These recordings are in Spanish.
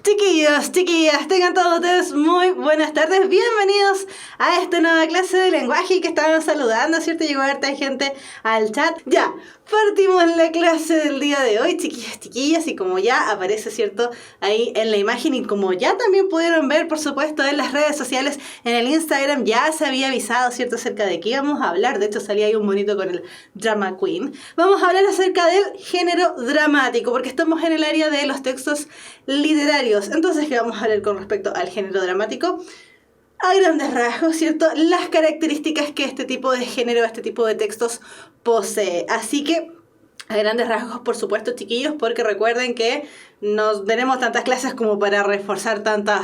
Chiquillos, chiquillas, tengan todos ustedes muy buenas tardes. Bienvenidos a esta nueva clase de lenguaje que estaban saludando, ¿cierto? Llegó harta gente al chat. Ya, partimos la clase del día de hoy, chiquillas, chiquillas, y como ya aparece, ¿cierto? Ahí en la imagen y como ya también pudieron ver, por supuesto, en las redes sociales, en el Instagram ya se había avisado, ¿cierto? Acerca de qué íbamos a hablar. De hecho, salía ahí un bonito con el Drama Queen. Vamos a hablar acerca del género dramático, porque estamos en el área de los textos literarios. Entonces, ¿qué vamos a ver con respecto al género dramático? A grandes rasgos, ¿cierto? Las características que este tipo de género, este tipo de textos posee. Así que, a grandes rasgos, por supuesto, chiquillos, porque recuerden que no tenemos tantas clases como para reforzar tanta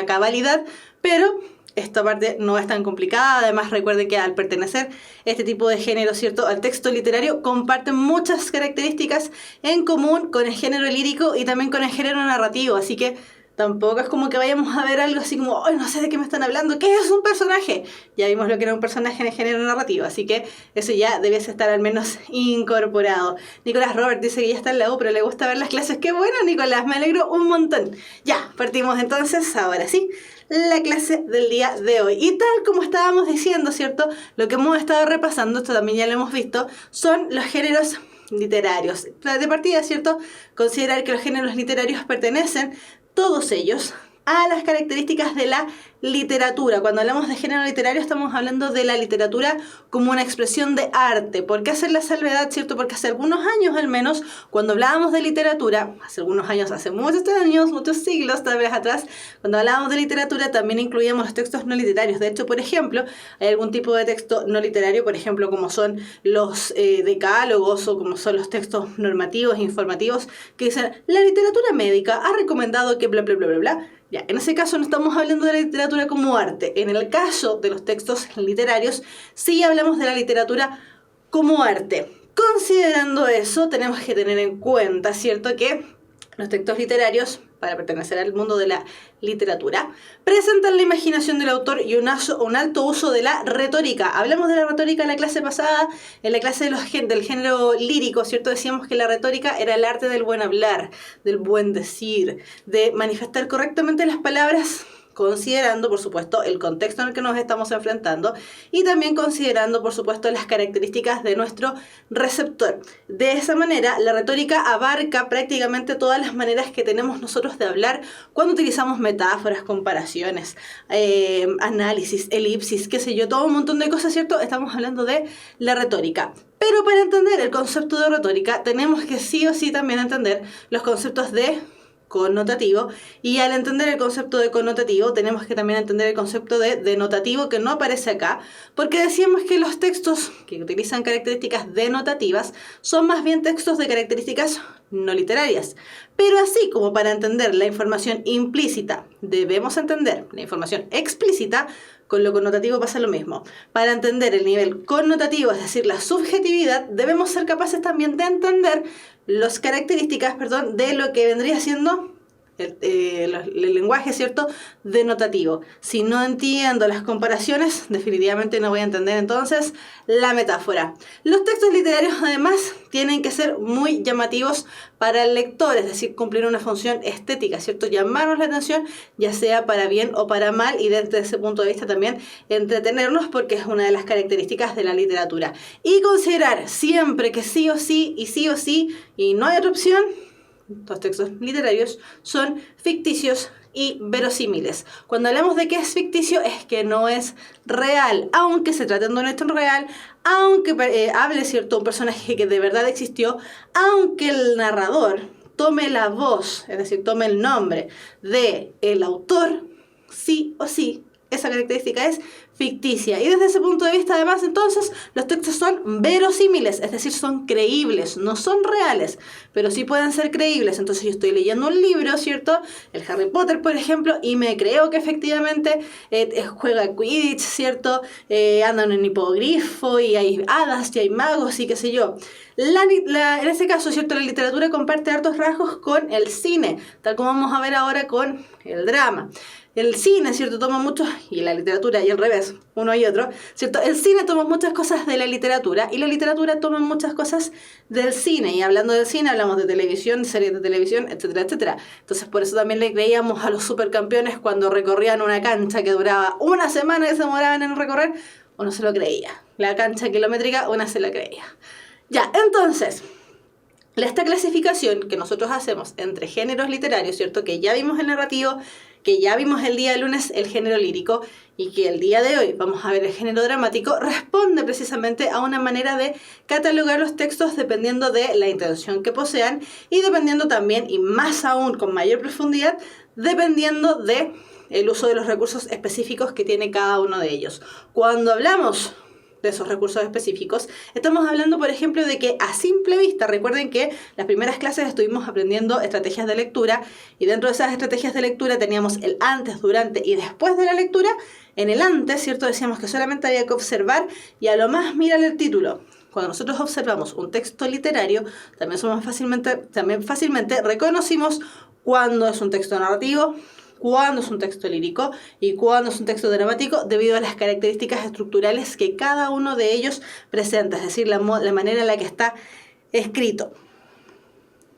cabalidad, pero esta parte no es tan complicada. Además, recuerden que al pertenecer este tipo de género, ¿cierto?, al texto literario, comparten muchas características en común con el género lírico y también con el género narrativo. Así que tampoco es como que vayamos a ver algo así como, ¡ay, no sé de qué me están hablando! ¿Qué es un personaje? Ya vimos lo que era un personaje en el género narrativo, así que eso ya debe estar al menos incorporado. Nicolás Robert dice que ya está en la U, pero le gusta ver las clases. ¡Qué bueno, Nicolás! Me alegro un montón. Ya, partimos entonces, ahora sí, la clase del día de hoy. Y tal como estábamos diciendo, ¿cierto? Lo que hemos estado repasando, esto también ya lo hemos visto, son los géneros literarios. De partida, ¿cierto? Considerar que los géneros literarios pertenecen, todos ellos, a las características de la literatura. Cuando hablamos de género literario estamos hablando de la literatura como una expresión de arte. ¿Por qué hacer la salvedad, cierto? Porque hace algunos años al menos, cuando hablábamos de literatura, hace algunos años, hace muchos años, muchos siglos tal vez atrás, cuando hablábamos de literatura también incluíamos los textos no literarios. De hecho, por ejemplo, hay algún tipo de texto no literario, por ejemplo, como son los decálogos o como son los textos normativos, informativos, que dicen, la literatura médica ha recomendado que bla, bla, bla, bla, bla. Ya, en ese caso no estamos hablando de la literatura como arte. En el caso de los textos literarios, sí hablamos de la literatura como arte. Considerando eso, tenemos que tener en cuenta, ¿cierto?, que los textos literarios, para pertenecer al mundo de la literatura, presentan la imaginación del autor y un alto uso de la retórica. Hablamos de la retórica en la clase pasada, en la clase del género lírico, ¿cierto? Decíamos que la retórica era el arte del buen hablar, del buen decir, de manifestar correctamente las palabras, considerando, por supuesto, el contexto en el que nos estamos enfrentando y también considerando, por supuesto, las características de nuestro receptor. De esa manera, la retórica abarca prácticamente todas las maneras que tenemos nosotros de hablar cuando utilizamos metáforas, comparaciones, análisis, elipsis, qué sé yo, todo un montón de cosas, ¿cierto? Estamos hablando de la retórica. Pero para entender el concepto de retórica, tenemos que sí o sí también entender los conceptos de connotativo, y al entender el concepto de connotativo tenemos que también entender el concepto de denotativo, que no aparece acá, porque decíamos que los textos que utilizan características denotativas son más bien textos de características no literarias. Pero así como para entender la información implícita debemos entender la información explícita, con lo connotativo pasa lo mismo. Para entender el nivel connotativo, es decir, la subjetividad, debemos ser capaces también de entender las características, de lo que vendría siendo el lenguaje, ¿cierto?, denotativo. Si no entiendo las comparaciones, definitivamente no voy a entender entonces la metáfora. Los textos literarios, además, tienen que ser muy llamativos para el lector, es decir, cumplir una función estética, ¿cierto?, llamarnos la atención, ya sea para bien o para mal, y desde ese punto de vista también entretenernos, porque es una de las características de la literatura. Y considerar siempre que sí o sí, y no hay otra opción, los textos literarios son ficticios y verosímiles. Cuando hablamos de que es ficticio, es que no es real, aunque se trate de un hecho real, aunque hable, ¿cierto?, un personaje que de verdad existió, aunque el narrador tome la voz, es decir, tome el nombre del autor, sí o sí, esa característica es ficticia. Y desde ese punto de vista, además, entonces, los textos son verosímiles, es decir, son creíbles, no son reales, pero sí pueden ser creíbles. Entonces yo estoy leyendo un libro, ¿cierto?, el Harry Potter, por ejemplo, y me creo que efectivamente juega Quidditch, ¿cierto?, andan en hipogrifo, y hay hadas, y hay magos, y qué sé yo. En ese caso, ¿cierto?, la literatura comparte hartos rasgos con el cine, tal como vamos a ver ahora con el drama. el cine, ¿cierto? Toma mucho, y la literatura, y al revés, uno y otro, ¿cierto? El cine toma muchas cosas de la literatura, y la literatura toma muchas cosas del cine. Y hablando del cine, hablamos de televisión, series de televisión, etcétera, etcétera. Entonces, por eso también le creíamos a los supercampeones cuando recorrían una cancha que duraba una semana que se demoraban en recorrer, uno se lo creía. La cancha kilométrica, una se la creía. Ya, entonces, esta clasificación que nosotros hacemos entre géneros literarios, ¿cierto? Que ya vimos el narrativo, que ya vimos el día de lunes el género lírico y que el día de hoy vamos a ver el género dramático, responde precisamente a una manera de catalogar los textos dependiendo de la intención que posean y dependiendo también, y más aún con mayor profundidad, dependiendo de el uso de los recursos específicos que tiene cada uno de ellos. Cuando hablamos de esos recursos específicos, estamos hablando, por ejemplo, de que a simple vista, recuerden que las primeras clases estuvimos aprendiendo estrategias de lectura y dentro de esas estrategias de lectura teníamos el antes, durante y después de la lectura. En el antes, ¿cierto? Decíamos que solamente había que observar y a lo más mirar el título. Cuando nosotros observamos un texto literario, también fácilmente reconocimos cuándo es un texto narrativo, cuándo es un texto lírico y cuándo es un texto dramático debido a las características estructurales que cada uno de ellos presenta, es decir, la manera en la que está escrito.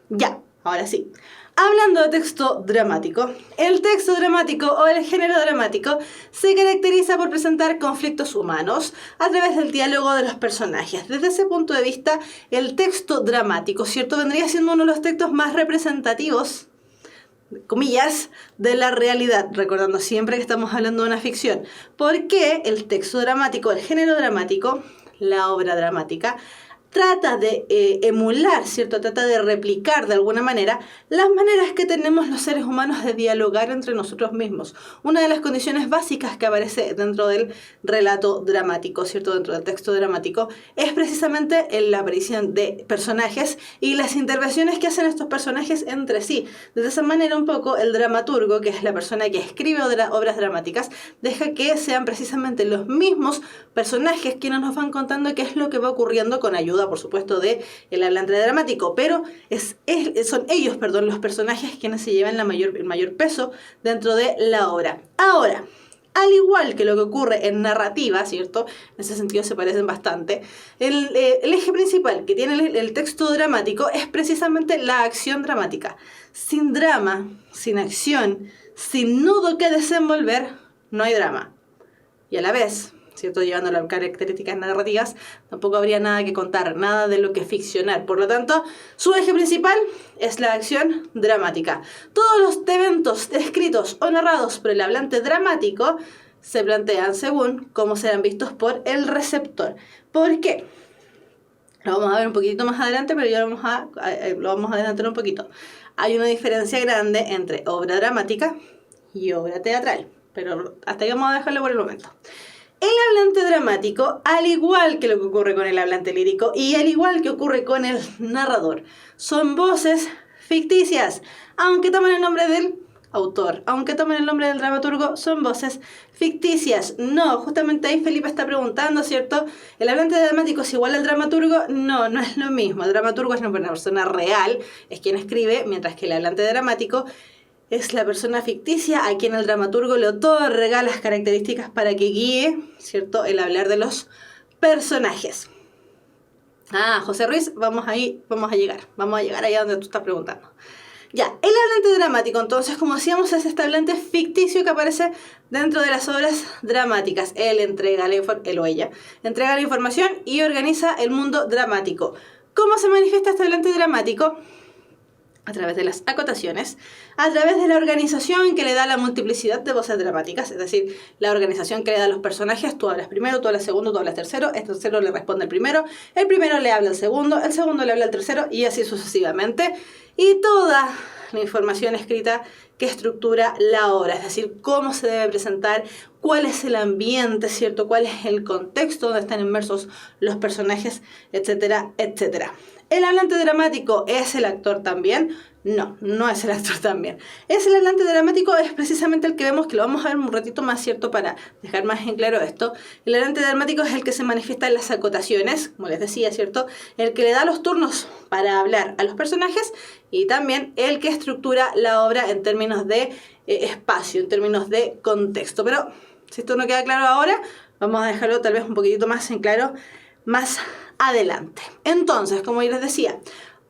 Ya, ahora sí. Hablando de texto dramático, el texto dramático o el género dramático se caracteriza por presentar conflictos humanos a través del diálogo de los personajes. Desde ese punto de vista, el texto dramático, ¿cierto?, vendría siendo uno de los textos más representativos, comillas, de la realidad, recordando siempre que estamos hablando de una ficción. Porque el texto dramático, el género dramático, la obra dramática, trata de emular, ¿cierto? Trata de replicar de alguna manera las maneras que tenemos los seres humanos de dialogar entre nosotros mismos. Una de las condiciones básicas que aparece dentro del relato dramático, ¿cierto? Dentro del texto dramático, es precisamente la aparición de personajes y las intervenciones que hacen estos personajes entre sí. De esa manera, un poco, el dramaturgo, que es la persona que escribe obras dramáticas, deja que sean precisamente los mismos personajes quienes nos van contando qué es lo que va ocurriendo con ayuda, por supuesto, de el hablante dramático, pero son ellos, los personajes quienes se llevan el mayor peso dentro de la obra. Ahora, al igual que lo que ocurre en narrativa, ¿cierto? En ese sentido se parecen bastante. El eje principal que tiene el texto dramático es precisamente la acción dramática. Sin drama, sin acción, sin nudo que desenvolver, no hay drama. Y a la vez, ¿cierto?, llevando las características narrativas, tampoco habría nada que contar, nada de lo que ficcionar. Por lo tanto, su eje principal es la acción dramática. Todos los eventos escritos o narrados por el hablante dramático se plantean según cómo serán vistos por el receptor. ¿Por qué? Lo vamos a ver un poquitito más adelante, pero ya lo vamos a adelantar un poquito. Hay una diferencia grande entre obra dramática y obra teatral, pero hasta ahí vamos a dejarlo por el momento. El hablante dramático, al igual que lo que ocurre con el hablante lírico y al igual que ocurre con el narrador, son voces ficticias, aunque toman el nombre del autor, aunque tomen el nombre del dramaturgo, son voces ficticias. No, justamente ahí Felipe está preguntando, ¿cierto? ¿El hablante dramático es igual al dramaturgo? No, no es lo mismo. El dramaturgo es una persona real, es quien escribe, mientras que el hablante dramático es la persona ficticia a quien el dramaturgo le otorga las características para que guíe, ¿cierto?, el hablar de los personajes. José Ruiz, vamos a llegar allá donde tú estás preguntando. Ya, el hablante dramático, entonces, como decíamos, es este hablante ficticio que aparece dentro de las obras dramáticas. Él o ella entrega la información y organiza el mundo dramático. ¿Cómo se manifiesta este hablante dramático? A través de las acotaciones, a través de la organización que le da la multiplicidad de voces dramáticas, es decir, la organización que le da a los personajes. Tú hablas primero, tú hablas segundo, tú hablas tercero, el tercero le responde al primero, el primero le habla al segundo, el segundo le habla al tercero y así sucesivamente. Y toda la información escrita que estructura la obra, es decir, cómo se debe presentar, cuál es el ambiente, ¿cierto?, cuál es el contexto donde están inmersos los personajes, etcétera, etcétera. ¿El hablante dramático es el actor también? No, no es el actor también. Es el hablante dramático, es precisamente el que vemos, que lo vamos a ver un ratito más, ¿cierto?, para dejar más en claro esto. El hablante dramático es el que se manifiesta en las acotaciones, como les decía, ¿cierto?, el que le da los turnos para hablar a los personajes y también el que estructura la obra en términos términos de espacio, en términos de contexto. Pero si esto no queda claro ahora, vamos a dejarlo tal vez un poquitito más en claro más adelante. Entonces, como les decía,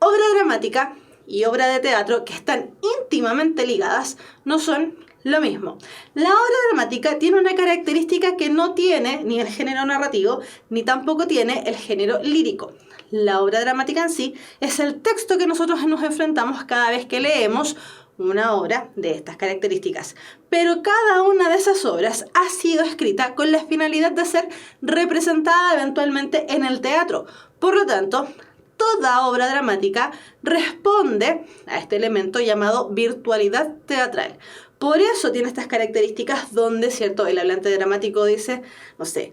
obra dramática y obra de teatro, que están íntimamente ligadas, no son lo mismo. La obra dramática tiene una característica que no tiene ni el género narrativo, ni tampoco tiene el género lírico. La obra dramática en sí es el texto que nosotros nos enfrentamos cada vez que leemos una obra de estas características. Pero cada una de esas obras ha sido escrita con la finalidad de ser representada eventualmente en el teatro. Por lo tanto, toda obra dramática responde a este elemento llamado virtualidad teatral. Por eso tiene estas características donde, ¿cierto?, el hablante dramático dice, no sé,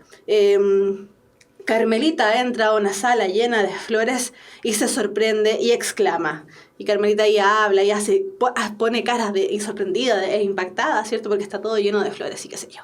Carmelita entra a una sala llena de flores y se sorprende y exclama. Y Carmelita ahí habla y pone caras sorprendida e impactada, ¿cierto?, porque está todo lleno de flores y qué sé yo.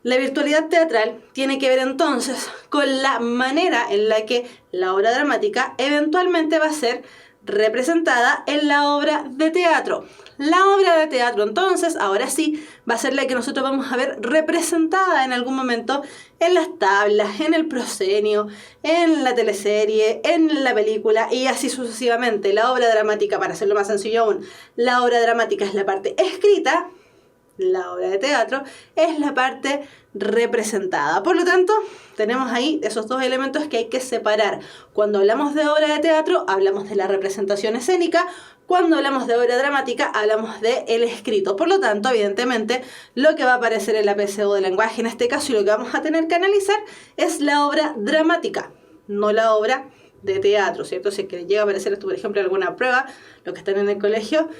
La virtualidad teatral tiene que ver entonces con la manera en la que la obra dramática eventualmente va a ser representada en la obra de teatro. La obra de teatro entonces, ahora sí, va a ser la que nosotros vamos a ver representada en algún momento en las tablas, en el proscenio, en la teleserie, en la película y así sucesivamente. La obra dramática, para hacerlo más sencillo aún, la obra dramática es la parte escrita, la obra de teatro es la parte representada. Por lo tanto, tenemos ahí esos dos elementos que hay que separar. Cuando hablamos de obra de teatro, hablamos de la representación escénica. Cuando hablamos de obra dramática, hablamos del escrito. Por lo tanto, evidentemente, lo que va a aparecer en la PSU de lenguaje en este caso y lo que vamos a tener que analizar es la obra dramática, no la obra de teatro, ¿cierto? Si es que llega a aparecer esto, por ejemplo, en alguna prueba, los que están en el colegio,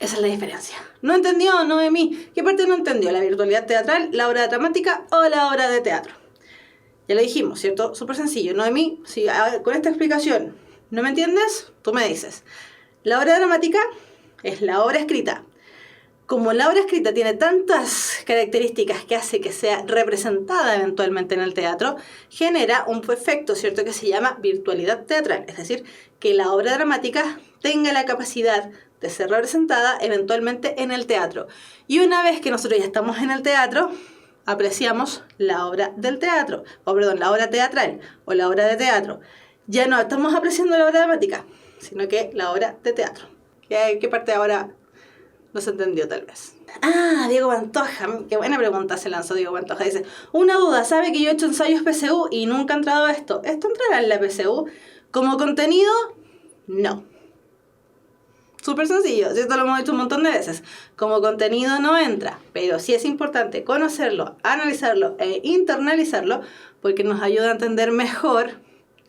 esa es la diferencia. ¿No entendió, Noemí? ¿Qué parte no entendió? ¿La virtualidad teatral, la obra dramática o la obra de teatro? Ya lo dijimos, ¿cierto? Súper sencillo. Noemí, si con esta explicación no me entiendes, tú me dices. La obra dramática es la obra escrita. Como la obra escrita tiene tantas características que hace que sea representada eventualmente en el teatro, genera un efecto, ¿cierto?, que se llama virtualidad teatral. Es decir, que la obra dramática tenga la capacidad de ser representada eventualmente en el teatro. Y una vez que nosotros ya estamos en el teatro, apreciamos la obra del teatro, la obra teatral o la obra de teatro. Ya no estamos apreciando la obra dramática, sino que la obra de teatro. ¿Qué parte ahora no se entendió tal vez? Diego Pantoja, qué buena pregunta se lanzó Diego Pantoja. Dice, una duda, ¿sabe que yo he hecho ensayos PSU y nunca he entrado a esto? ¿Esto entrará en la PSU? ¿Como contenido? No. Súper sencillo, esto lo hemos dicho un montón de veces. Como contenido no entra, pero sí es importante conocerlo, analizarlo e internalizarlo porque nos ayuda a entender mejor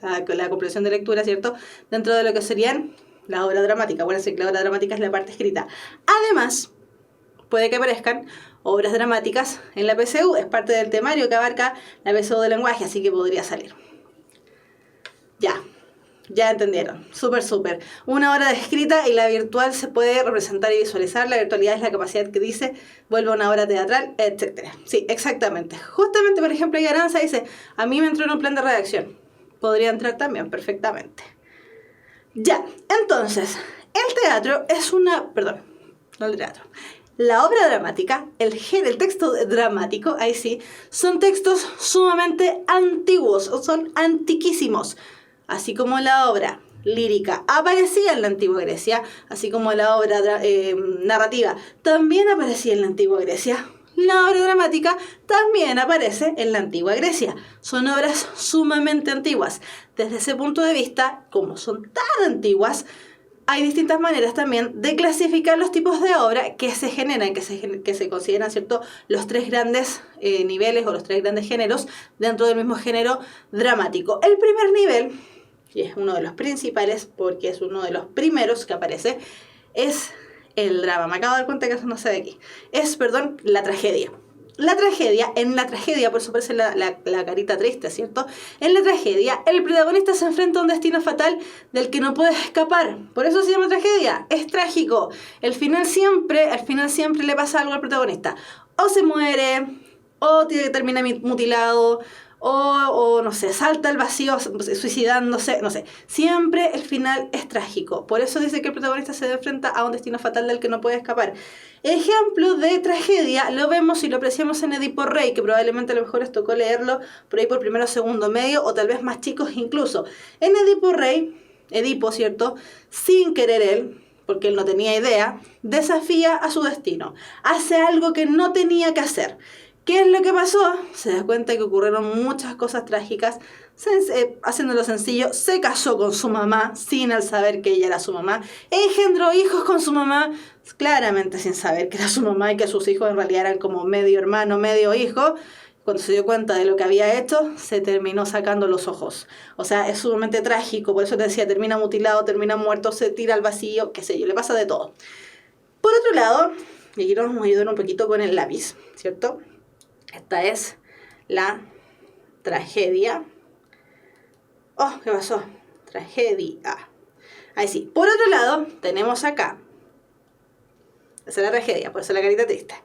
la comprensión de lectura, ¿cierto?, dentro de lo que serían las obras dramáticas. Acuérdense que la obra dramática es la parte escrita. Además, puede que aparezcan obras dramáticas en la PSU, es parte del temario que abarca la PSU de lenguaje, así que podría salir. Ya entendieron, súper. Una obra de escrita y la virtual se puede representar y visualizar. La virtualidad es la capacidad que dice, vuelve a una obra teatral, etc. Sí, exactamente. Justamente, por ejemplo, Aranza dice, a mí me entró en un plan de redacción. Podría entrar también, perfectamente. Ya, entonces, el teatro es no el teatro. La obra dramática, el texto dramático, ahí sí, son textos sumamente antiguos, o son antiquísimos. Así como la obra lírica aparecía en la antigua Grecia, así como la obra narrativa también aparecía en la antigua Grecia, la obra dramática también aparece en la antigua Grecia. Son obras sumamente antiguas. Desde ese punto de vista, como son tan antiguas, hay distintas maneras también de clasificar los tipos de obra que se generan, que se consideran, ¿cierto?, los tres grandes niveles o los tres grandes géneros dentro del mismo género dramático. El primer nivel, y es uno de los principales porque es uno de los primeros que aparece, es el drama. Me acabo de dar cuenta que eso no sé de aquí. La tragedia. En la tragedia, por eso aparece la carita triste, ¿cierto? En la tragedia, el protagonista se enfrenta a un destino fatal del que no puede escapar. Por eso se llama tragedia. Es trágico. Al final siempre le pasa algo al protagonista. O se muere, o termina mutilado, o no sé, salta al vacío suicidándose, no sé. Siempre el final es trágico. Por eso dice que el protagonista se enfrenta a un destino fatal del que no puede escapar. Ejemplo de tragedia lo vemos y lo apreciamos en Edipo Rey, que probablemente a lo mejor les tocó leerlo por ahí por primero o segundo medio, o tal vez más chicos incluso. En Edipo Rey, Edipo, ¿cierto? Sin querer él, porque él no tenía idea, desafía a su destino. Hace algo que no tenía que hacer. ¿Qué es lo que pasó? Se da cuenta que ocurrieron muchas cosas trágicas. Haciéndolo sencillo, se casó con su mamá sin el saber que ella era su mamá. Engendró hijos con su mamá, claramente sin saber que era su mamá y que sus hijos en realidad eran como medio hermano, medio hijo. Cuando se dio cuenta de lo que había hecho, se terminó sacando los ojos. O sea, es sumamente trágico. Por eso te decía, termina mutilado, termina muerto, se tira al vacío, qué sé yo, le pasa de todo. Por otro lado, y aquí nos vamos a ayudar un poquito con el lápiz, ¿cierto? Esta es la tragedia. Oh, ¿qué pasó? Tragedia. Ahí sí. Por otro lado, tenemos acá. Esa es la tragedia, por eso la carita triste.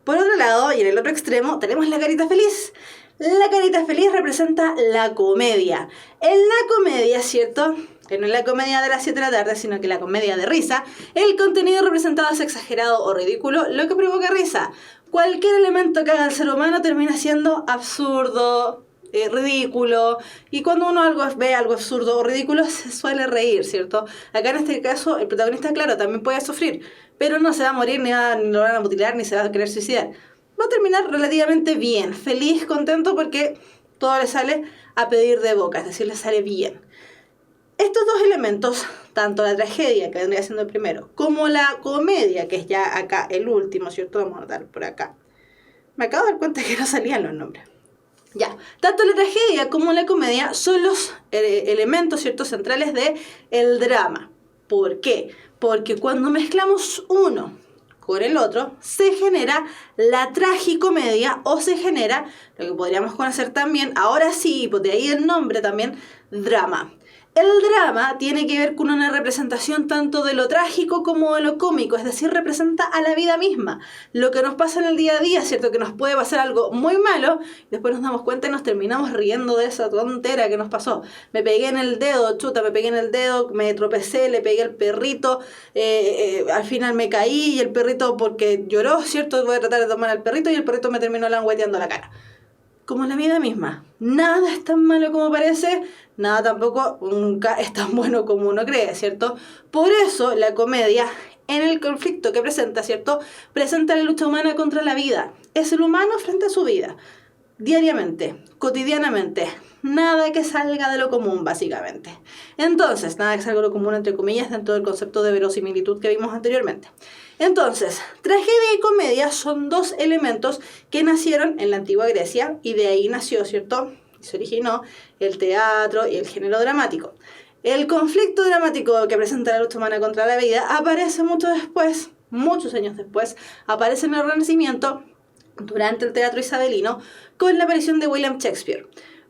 Por otro lado, y en el otro extremo, tenemos la carita feliz. La carita feliz representa la comedia. En la comedia, ¿cierto? Que no es la comedia de las 7 de la tarde, sino que la comedia de risa, el contenido representado es exagerado o ridículo, lo que provoca risa. Cualquier elemento que haga el ser humano termina siendo absurdo, ridículo, y cuando uno ve algo absurdo o ridículo se suele reír, ¿cierto? Acá en este caso el protagonista, claro, también puede sufrir, pero no se va a morir, ni lo van a mutilar, ni se va a querer suicidar. Va a terminar relativamente bien, feliz, contento, porque todo le sale a pedir de boca, es decir, le sale bien. Estos dos elementos, tanto la tragedia, que vendría siendo el primero, como la comedia, que es ya acá el último, ¿cierto? Vamos a anotar por acá. Me acabo de dar cuenta que no salían los nombres. Ya, tanto la tragedia como la comedia son los elementos, ¿cierto?, centrales del drama. ¿Por qué? Porque cuando mezclamos uno con el otro, se genera la tragicomedia o se genera lo que podríamos conocer también, ahora sí, pues de ahí el nombre también, drama. El drama tiene que ver con una representación tanto de lo trágico como de lo cómico, es decir, representa a la vida misma. Lo que nos pasa en el día a día, ¿cierto? Que nos puede pasar algo muy malo, después nos damos cuenta y nos terminamos riendo de esa tontera que nos pasó. Me pegué en el dedo, chuta, me pegué en el dedo, me tropecé, le pegué al perrito, al final me caí y el perrito, porque lloró, ¿cierto? Voy a tratar de tomar al perrito y el perrito me terminó langueteando la cara. Como la vida misma. Nada es tan malo como parece, nada tampoco nunca es tan bueno como uno cree, ¿cierto? Por eso la comedia, en el conflicto que presenta, ¿cierto? Presenta la lucha humana contra la vida. Es el humano frente a su vida. Diariamente, cotidianamente. Nada que salga de lo común, básicamente. Entonces, nada que salga de lo común, entre comillas, dentro del concepto de verosimilitud que vimos anteriormente. Entonces, tragedia y comedia son dos elementos que nacieron en la antigua Grecia y de ahí nació, ¿cierto? Se originó el teatro y el género dramático. El conflicto dramático que presenta la lucha humana contra la vida aparece mucho después, muchos años después, aparece en el Renacimiento, durante el teatro isabelino, con la aparición de William Shakespeare.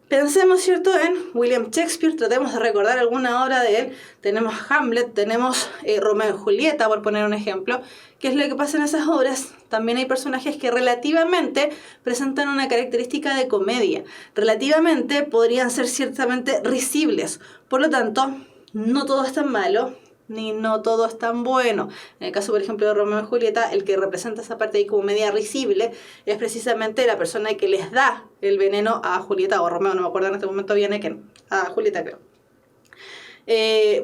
Pensemos, ¿cierto?, en William Shakespeare, tratemos de recordar alguna obra de él. Tenemos Hamlet, tenemos Romeo y Julieta, por poner un ejemplo. ¿Qué es lo que pasa en esas obras? También hay personajes que relativamente presentan una característica de comedia. Relativamente podrían ser ciertamente risibles. Por lo tanto, no todo es tan malo, ni no todo es tan bueno. En el caso, por ejemplo, de Romeo y Julieta, el que representa esa parte ahí como media risible es precisamente la persona que les da el veneno a Julieta o a Romeo, no me acuerdo en este momento bien a Julieta, creo.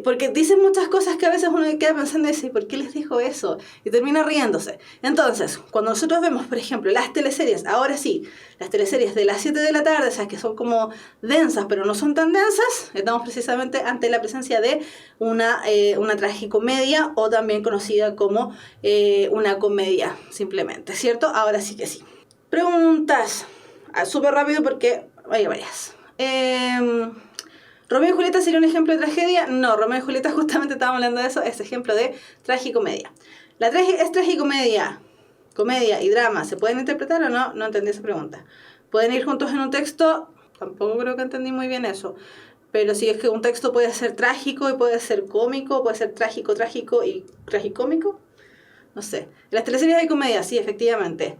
Porque dicen muchas cosas que a veces uno queda pensando y dice, ¿por qué les dijo eso? Y termina riéndose. Entonces, cuando nosotros vemos, por ejemplo, las teleseries, ahora sí, las teleseries de las 7 de la tarde, esas que son como densas, pero no son tan densas, estamos precisamente ante la presencia de una tragicomedia o también conocida como una comedia, simplemente, ¿cierto? Ahora sí que sí. Preguntas. Súper rápido porque hay varias. ¿Romeo y Julieta sería un ejemplo de tragedia? No, Romeo y Julieta, justamente estábamos hablando de eso, es ejemplo de tragicomedia. ¿Es tragicomedia, comedia y drama? ¿Se pueden interpretar o no? No entendí esa pregunta. ¿Pueden ir juntos en un texto? Tampoco creo que entendí muy bien eso. Pero sí, es que un texto puede ser trágico y puede ser cómico, puede ser trágico y tragicómico. No sé. En las teleseries hay comedia, sí, efectivamente.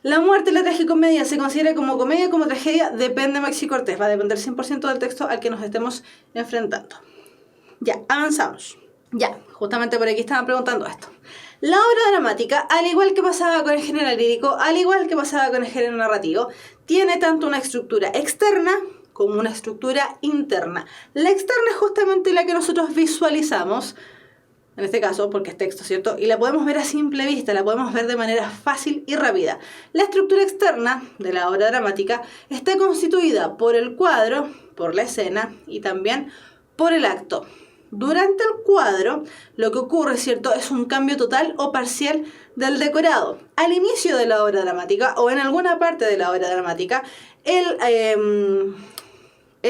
La muerte en la tragicomedia se considera como comedia o como tragedia, depende Maxi Cortés, va a depender 100% del texto al que nos estemos enfrentando. Ya, avanzamos. Ya, justamente por aquí estaban preguntando esto. La obra dramática, al igual que pasaba con el género lírico, al igual que pasaba con el género narrativo, tiene tanto una estructura externa como una estructura interna. La externa es justamente la que nosotros visualizamos, en este caso porque es texto, ¿cierto? Y la podemos ver a simple vista, la podemos ver de manera fácil y rápida. La estructura externa de la obra dramática está constituida por el cuadro, por la escena y también por el acto. Durante el cuadro, lo que ocurre, ¿cierto?, es un cambio total o parcial del decorado. Al inicio de la obra dramática o en alguna parte de la obra dramática, el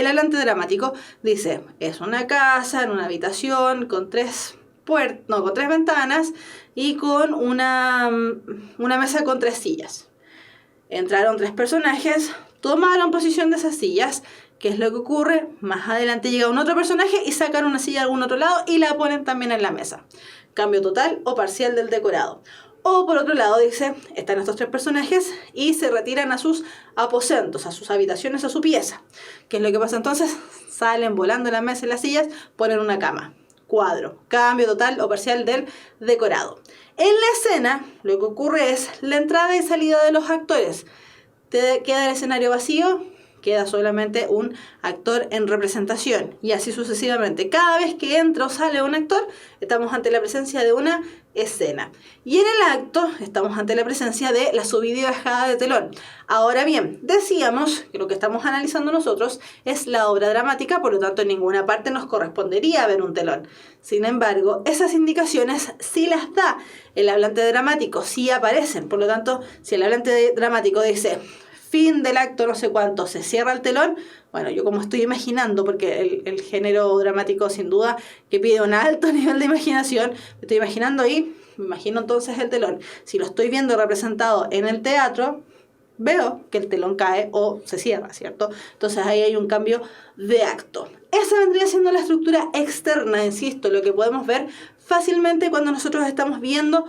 hablante dramático dice, es una casa, en una habitación, con tres ventanas y con una mesa con 3 sillas. Entraron 3 personajes, tomaron posición de esas sillas. ¿Qué es lo que ocurre? Más adelante llega un otro personaje y sacan una silla de algún otro lado y la ponen también en la mesa. Cambio total o parcial del decorado. O por otro lado dice, están estos 3 personajes y se retiran a sus aposentos, a sus habitaciones, a su pieza. ¿Qué es lo que pasa entonces? Salen volando la mesa y las sillas, ponen una cama. Cuadro, cambio total o parcial del decorado. En la escena lo que ocurre es la entrada y salida de los actores. Te queda el escenario vacío, queda solamente un actor en representación y así sucesivamente. Cada vez que entra o sale un actor, estamos ante la presencia de una escena. Y en el acto estamos ante la presencia de la subida y bajada de telón. Ahora bien, decíamos que lo que estamos analizando nosotros es la obra dramática, por lo tanto en ninguna parte nos correspondería ver un telón. Sin embargo, esas indicaciones sí las da el hablante dramático, sí aparecen. Por lo tanto, si el hablante dramático dice fin del acto no sé cuánto, se cierra el telón, bueno, yo como estoy imaginando, porque el género dramático sin duda que pide un alto nivel de imaginación, me estoy imaginando ahí, me imagino entonces el telón. Si lo estoy viendo representado en el teatro, veo que el telón cae o se cierra, ¿cierto? Entonces ahí hay un cambio de acto. Esa vendría siendo la estructura externa, insisto, lo que podemos ver fácilmente cuando nosotros estamos viendo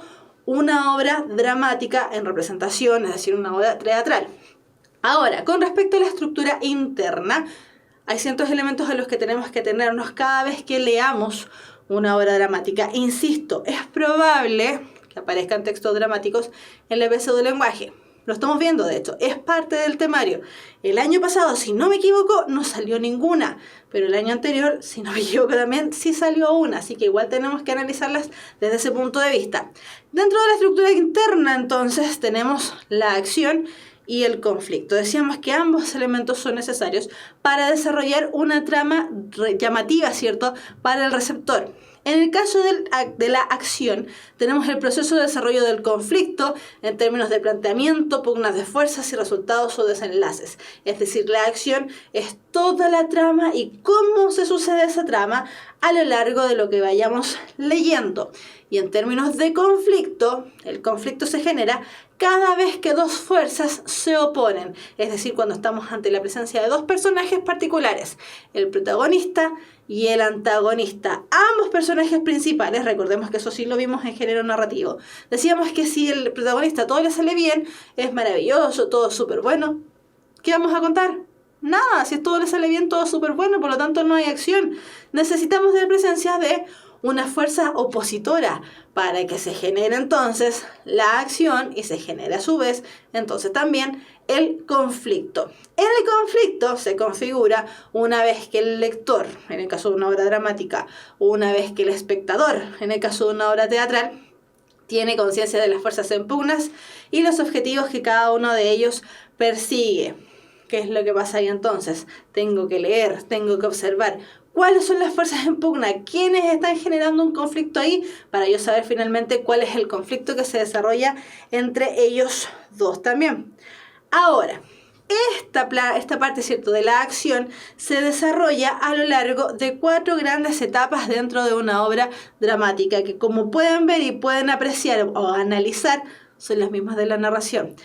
una obra dramática en representación, es decir, una obra teatral. Ahora, con respecto a la estructura interna, hay ciertos elementos a los que tenemos que atenernos cada vez que leamos una obra dramática. Insisto, es probable que aparezcan textos dramáticos en la EPS de lenguaje. Lo estamos viendo, de hecho, es parte del temario. El año pasado, si no me equivoco, no salió ninguna, pero el año anterior, si no me equivoco también, sí salió una, así que igual tenemos que analizarlas desde ese punto de vista. Dentro de la estructura interna, entonces, tenemos la acción y el conflicto. Decíamos que ambos elementos son necesarios para desarrollar una trama llamativa, ¿cierto?, para el receptor. En el caso de la acción, tenemos el proceso de desarrollo del conflicto en términos de planteamiento, pugnas de fuerzas y resultados o desenlaces. Es decir, la acción es toda la trama y cómo se sucede esa trama a lo largo de lo que vayamos leyendo. Y en términos de conflicto, el conflicto se genera cada vez que 2 fuerzas se oponen, es decir, cuando estamos ante la presencia de 2 personajes particulares, el protagonista y el antagonista. Ambos personajes principales, recordemos que eso sí lo vimos en género narrativo. Decíamos que si el protagonista todo le sale bien, es maravilloso, todo es súper bueno. ¿Qué vamos a contar? Nada, si todo le sale bien, todo es súper bueno, por lo tanto no hay acción. Necesitamos de la presencia de una fuerza opositora para que se genere entonces la acción y se genere a su vez entonces también el conflicto. El conflicto se configura una vez que el lector, en el caso de una obra dramática, o una vez que el espectador, en el caso de una obra teatral, tiene conciencia de las fuerzas en pugnas y los objetivos que cada uno de ellos persigue. ¿Qué es lo que pasa ahí entonces? Tengo que leer, tengo que observar cuáles son las fuerzas en pugna, quiénes están generando un conflicto ahí, para yo saber finalmente cuál es el conflicto que se desarrolla entre ellos 2 también. Ahora, esta parte, ¿cierto?, de la acción se desarrolla a lo largo de 4 grandes etapas dentro de una obra dramática, que como pueden ver y pueden apreciar o analizar, son las mismas de la narración.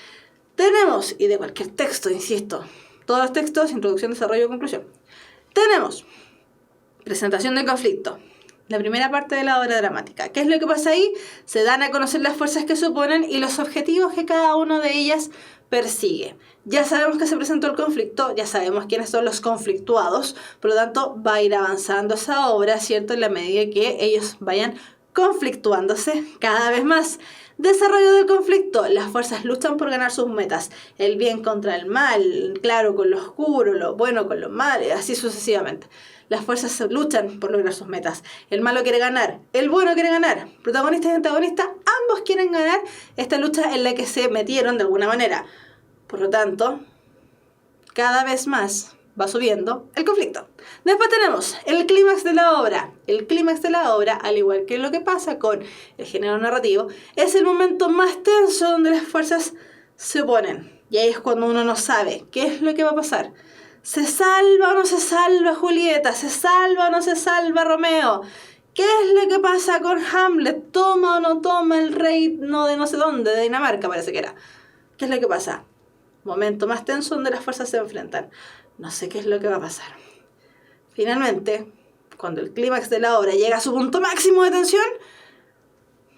Tenemos, y de cualquier texto, insisto, todos los textos, introducción, desarrollo, conclusión. Tenemos presentación del conflicto, la primera parte de la obra dramática. ¿Qué es lo que pasa ahí? Se dan a conocer las fuerzas que se oponen y los objetivos que cada una de ellas persigue. Ya sabemos que se presentó el conflicto, ya sabemos quiénes son los conflictuados, por lo tanto va a ir avanzando esa obra, ¿cierto? En la medida que ellos vayan conflictuándose cada vez más. Desarrollo del conflicto. Las fuerzas luchan por ganar sus metas. El bien contra el mal, claro con lo oscuro, lo bueno con lo malo, así sucesivamente. Las fuerzas luchan por lograr sus metas. El malo quiere ganar, el bueno quiere ganar. Protagonista y antagonista, ambos quieren ganar esta lucha en la que se metieron de alguna manera. Por lo tanto, cada vez más va subiendo el conflicto. Después tenemos el clímax de la obra. El clímax de la obra, al igual que lo que pasa con el género narrativo, es el momento más tenso donde las fuerzas se oponen. Y ahí es cuando uno no sabe qué es lo que va a pasar. ¿Se salva o no se salva Julieta? ¿Se salva o no se salva Romeo? ¿Qué es lo que pasa con Hamlet? ¿Toma o no toma el reino de no sé dónde? De Dinamarca parece que era. ¿Qué es lo que pasa? Momento más tenso donde las fuerzas se enfrentan. No sé qué es lo que va a pasar. Finalmente, cuando el clímax de la obra llega a su punto máximo de tensión,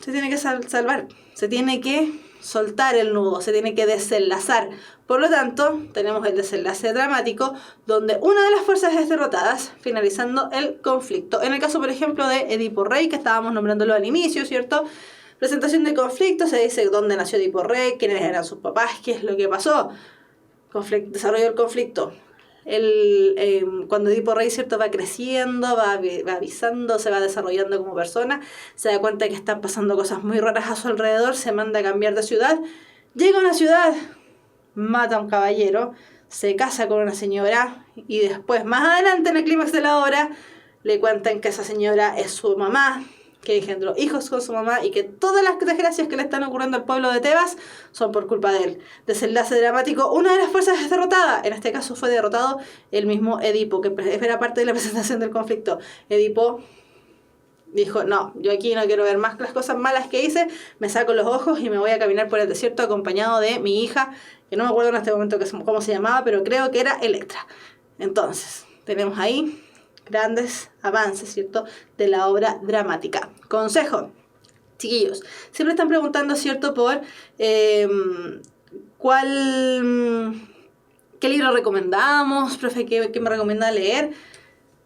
se tiene que salvar. Se tiene que soltar el nudo, se tiene que desenlazar. Por lo tanto, tenemos el desenlace dramático donde una de las fuerzas es derrotada, finalizando el conflicto. En el caso, por ejemplo, de Edipo Rey, que estábamos nombrándolo al inicio, ¿cierto? Presentación de conflicto, se dice dónde nació Edipo Rey, quiénes eran sus papás, qué es lo que pasó. Desarrollo del conflicto. Cuando Edipo Rey, ¿cierto?, va creciendo, va avisando, se va desarrollando como persona, se da cuenta que están pasando cosas muy raras a su alrededor, se manda a cambiar de ciudad, llega a una ciudad, mata a un caballero, se casa con una señora y después, más adelante en el clímax de la obra, le cuentan que esa señora es su mamá, que engendró hijos con su mamá y que todas las desgracias que le están ocurriendo al pueblo de Tebas son por culpa de él. Desenlace dramático, una de las fuerzas es derrotada. En este caso fue derrotado el mismo Edipo, que era parte de la presentación del conflicto. Edipo dijo, no, yo aquí no quiero ver más las cosas malas que hice, me saco los ojos y me voy a caminar por el desierto acompañado de mi hija, que no me acuerdo en este momento cómo se llamaba, pero creo que era Electra. Entonces, tenemos ahí grandes avances, ¿cierto?, de la obra dramática. Consejo, chiquillos, siempre están preguntando, ¿cierto?, por qué libro recomendamos, profe, ¿qué me recomienda leer?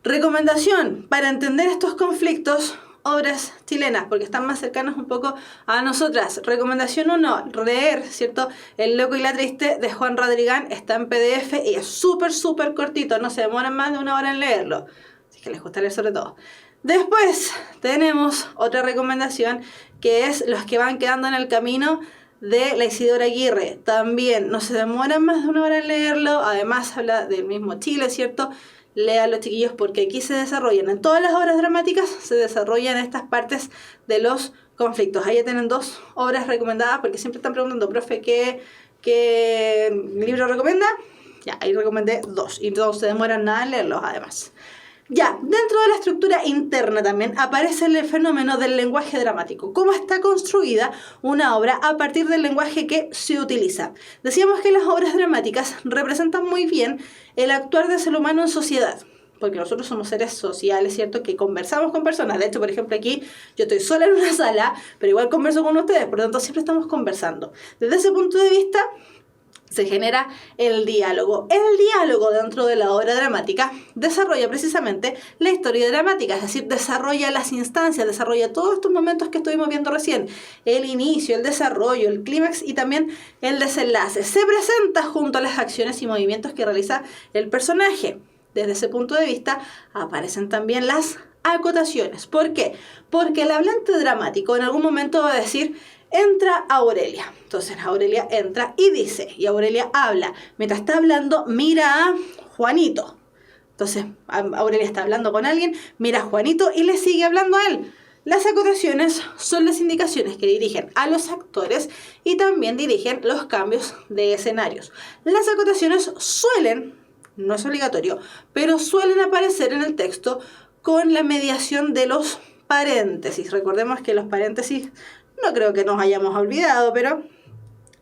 Recomendación, para entender estos conflictos, obras chilenas, porque están más cercanas un poco a nosotras. Recomendación 1, leer, ¿cierto?, El loco y la triste de Juan Rodrigán, está en PDF y es súper cortito, no se demoran más de 1 hora en leerlo. Que les gusta leer sobre todo. Después tenemos otra recomendación que es Los que van quedando en el camino de la Isidora Aguirre. También no se demoran más de 1 hora en leerlo. Además habla del mismo Chile, ¿cierto? Léanlo, chiquillos, porque aquí se desarrollan, en todas las obras dramáticas se desarrollan estas partes de los conflictos. Ahí ya tienen 2 obras recomendadas porque siempre están preguntando, profe, ¿qué libro recomienda? Ya, ahí recomendé 2 y no se demoran nada en leerlos además. Ya, dentro de la estructura interna también aparece el fenómeno del lenguaje dramático. ¿Cómo está construida una obra a partir del lenguaje que se utiliza? Decíamos que las obras dramáticas representan muy bien el actuar del ser humano en sociedad, porque nosotros somos seres sociales, ¿cierto?, que conversamos con personas. De hecho, por ejemplo, aquí yo estoy sola en una sala, pero igual converso con ustedes, por lo tanto siempre estamos conversando. Desde ese punto de vista se genera el diálogo. El diálogo dentro de la obra dramática desarrolla precisamente la historia dramática, es decir, desarrolla las instancias, desarrolla todos estos momentos que estuvimos viendo recién, el inicio, el desarrollo, el clímax y también el desenlace. Se presenta junto a las acciones y movimientos que realiza el personaje. Desde ese punto de vista aparecen también las acotaciones. ¿Por qué? Porque el hablante dramático en algún momento va a decir: entra Aurelia. Entonces Aurelia entra y dice, y Aurelia habla. Mientras está hablando, mira a Juanito. Entonces Aurelia está hablando con alguien, mira a Juanito y le sigue hablando a él. Las acotaciones son las indicaciones que dirigen a los actores y también dirigen los cambios de escenarios. Las acotaciones suelen, no es obligatorio, pero suelen aparecer en el texto con la mediación de los paréntesis. Recordemos que los paréntesis no creo que nos hayamos olvidado, pero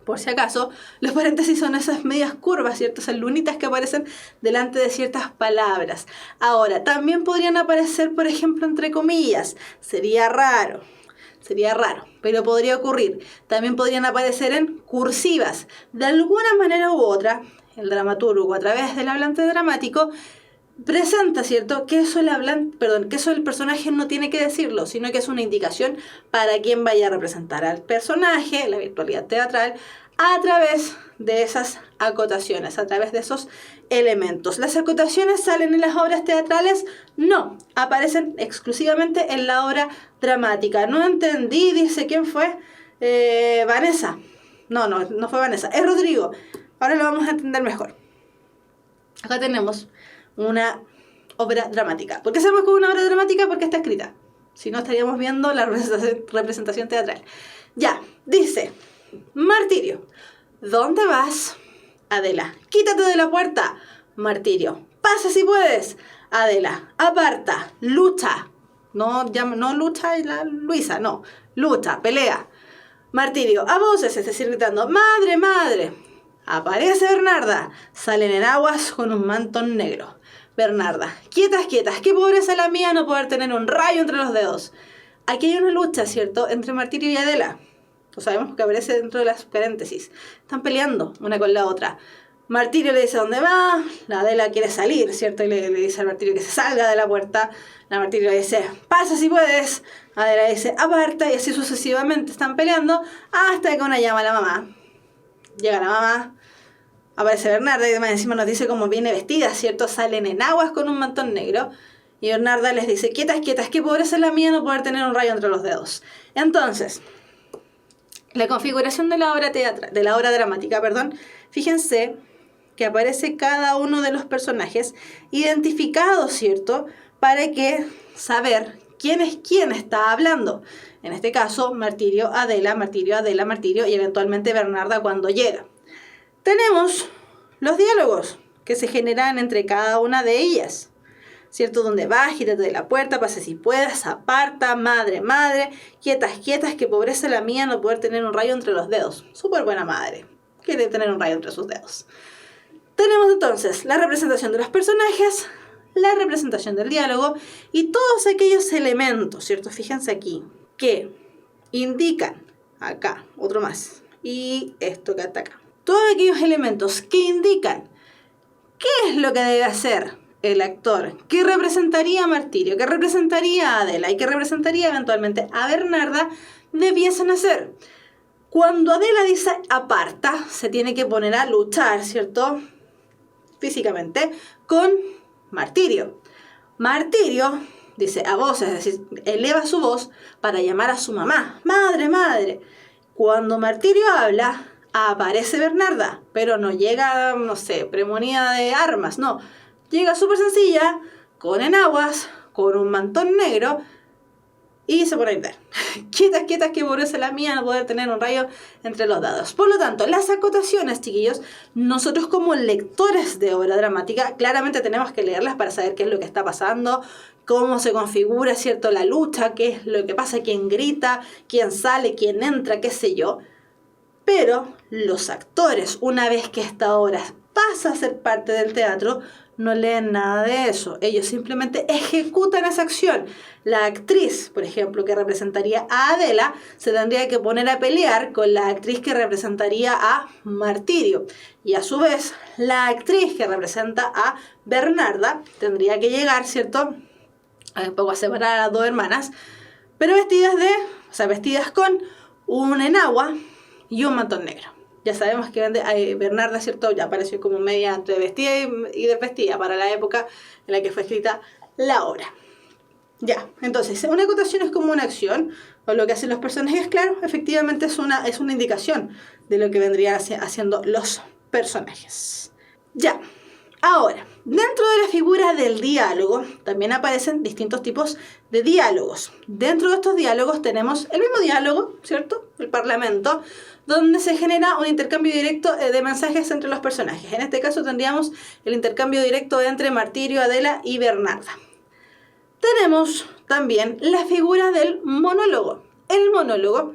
Por si acaso, los paréntesis son esas medias curvas, ¿cierto? Esas lunitas que aparecen delante de ciertas palabras. Ahora, también podrían aparecer, por ejemplo, entre comillas. Sería raro, pero podría ocurrir. También podrían aparecer en cursivas. De alguna manera u otra, el dramaturgo, a través del hablante dramático, presenta, ¿cierto?, que eso el personaje no tiene que decirlo, sino que es una indicación para quien vaya a representar al personaje, la virtualidad teatral, a través de esas acotaciones, a través de esos elementos. ¿Las acotaciones salen en las obras teatrales? No, aparecen exclusivamente en la obra dramática. No entendí, dice, ¿quién fue? Vanessa. No fue Vanessa, es Rodrigo. Ahora lo vamos a entender mejor. Acá tenemos una obra dramática. ¿Por qué sabemos que es una obra dramática? Porque está escrita. Si no, estaríamos viendo la representación teatral. Ya, dice, Martirio, ¿dónde vas? Adela, quítate de la puerta. Martirio, pasa si puedes. Adela, aparta, lucha. No lucha y la Luisa, no. Lucha, pelea. Martirio, a voces, es decir, gritando, ¡madre, madre! Aparece Bernarda. Salen en aguas con un mantón negro. Bernarda, quietas, qué pobreza la mía no poder tener un rayo entre los dedos. Aquí hay una lucha, ¿cierto?, entre Martirio y Adela. Lo sabemos que aparece dentro de las paréntesis. Están peleando una con la otra. Martirio le dice dónde va, la Adela quiere salir, ¿cierto? Y le dice al Martirio que se salga de la puerta. La Martirio le dice, pasa si puedes. Adela dice, aparta, y así sucesivamente están peleando hasta que una llama a la mamá. Llega la mamá, aparece Bernarda y además encima nos dice cómo viene vestida, ¿cierto? Salen en aguas con un mantón negro. Y Bernarda les dice, quietas, qué pobreza es la mía no poder tener un rayo entre los dedos. Entonces, la configuración de la obra dramática, fíjense que aparece cada uno de los personajes identificados, ¿cierto? Para que saber quién es quién está hablando. En este caso, Martirio, Adela, y eventualmente Bernarda cuando llega. Tenemos los diálogos que se generan entre cada una de ellas, ¿cierto? Donde vas, quítate de la puerta, pase si puedas, aparta, madre, quietas, que pobreza la mía no poder tener un rayo entre los dedos. Súper buena madre, quiere tener un rayo entre sus dedos. Tenemos entonces la representación de los personajes, la representación del diálogo y todos aquellos elementos, ¿cierto? Fíjense aquí, que indican, acá, otro más, y esto que está acá. Todos aquellos elementos que indican qué es lo que debe hacer el actor, qué representaría a Martirio, qué representaría a Adela y qué representaría eventualmente a Bernarda, debiesen hacer. Cuando Adela dice aparta, se tiene que poner a luchar, ¿cierto?, físicamente, con Martirio. Martirio dice a voces, es decir, eleva su voz para llamar a su mamá. Madre. Cuando Martirio habla, aparece Bernarda, pero no llega, premonida de armas, no. Llega súper sencilla, con enaguas, con un mantón negro, y se pone a gritar. Quietas, que pobreza la mía no poder tener un rayo entre los dedos. Por lo tanto, las acotaciones, chiquillos, nosotros como lectores de obra dramática, claramente tenemos que leerlas para saber qué es lo que está pasando, cómo se configura, ¿cierto?, la lucha, qué es lo que pasa, quién grita, quién sale, quién entra, qué sé yo. Pero los actores, una vez que esta obra pasa a ser parte del teatro, no leen nada de eso. Ellos simplemente ejecutan esa acción. La actriz, por ejemplo, que representaría a Adela, se tendría que poner a pelear con la actriz que representaría a Martirio. Y a su vez, la actriz que representa a Bernarda tendría que llegar, ¿cierto?, un poco a separar a las dos hermanas, pero vestidas con un enagua y un mantón negro. Ya sabemos que Bernarda, ¿cierto?, ya apareció como media entre vestida y desvestida para la época en la que fue escrita la obra. Ya, entonces, una acotación es como una acción, o lo que hacen los personajes, claro, efectivamente es una indicación de lo que vendrían haciendo los personajes. Ya, ahora, dentro de la figura del diálogo, también aparecen distintos tipos de diálogos. Dentro de estos diálogos tenemos el mismo diálogo, ¿cierto?, el parlamento, donde se genera un intercambio directo de mensajes entre los personajes. En este caso tendríamos el intercambio directo entre Martirio, Adela y Bernarda. Tenemos también la figura del monólogo. El monólogo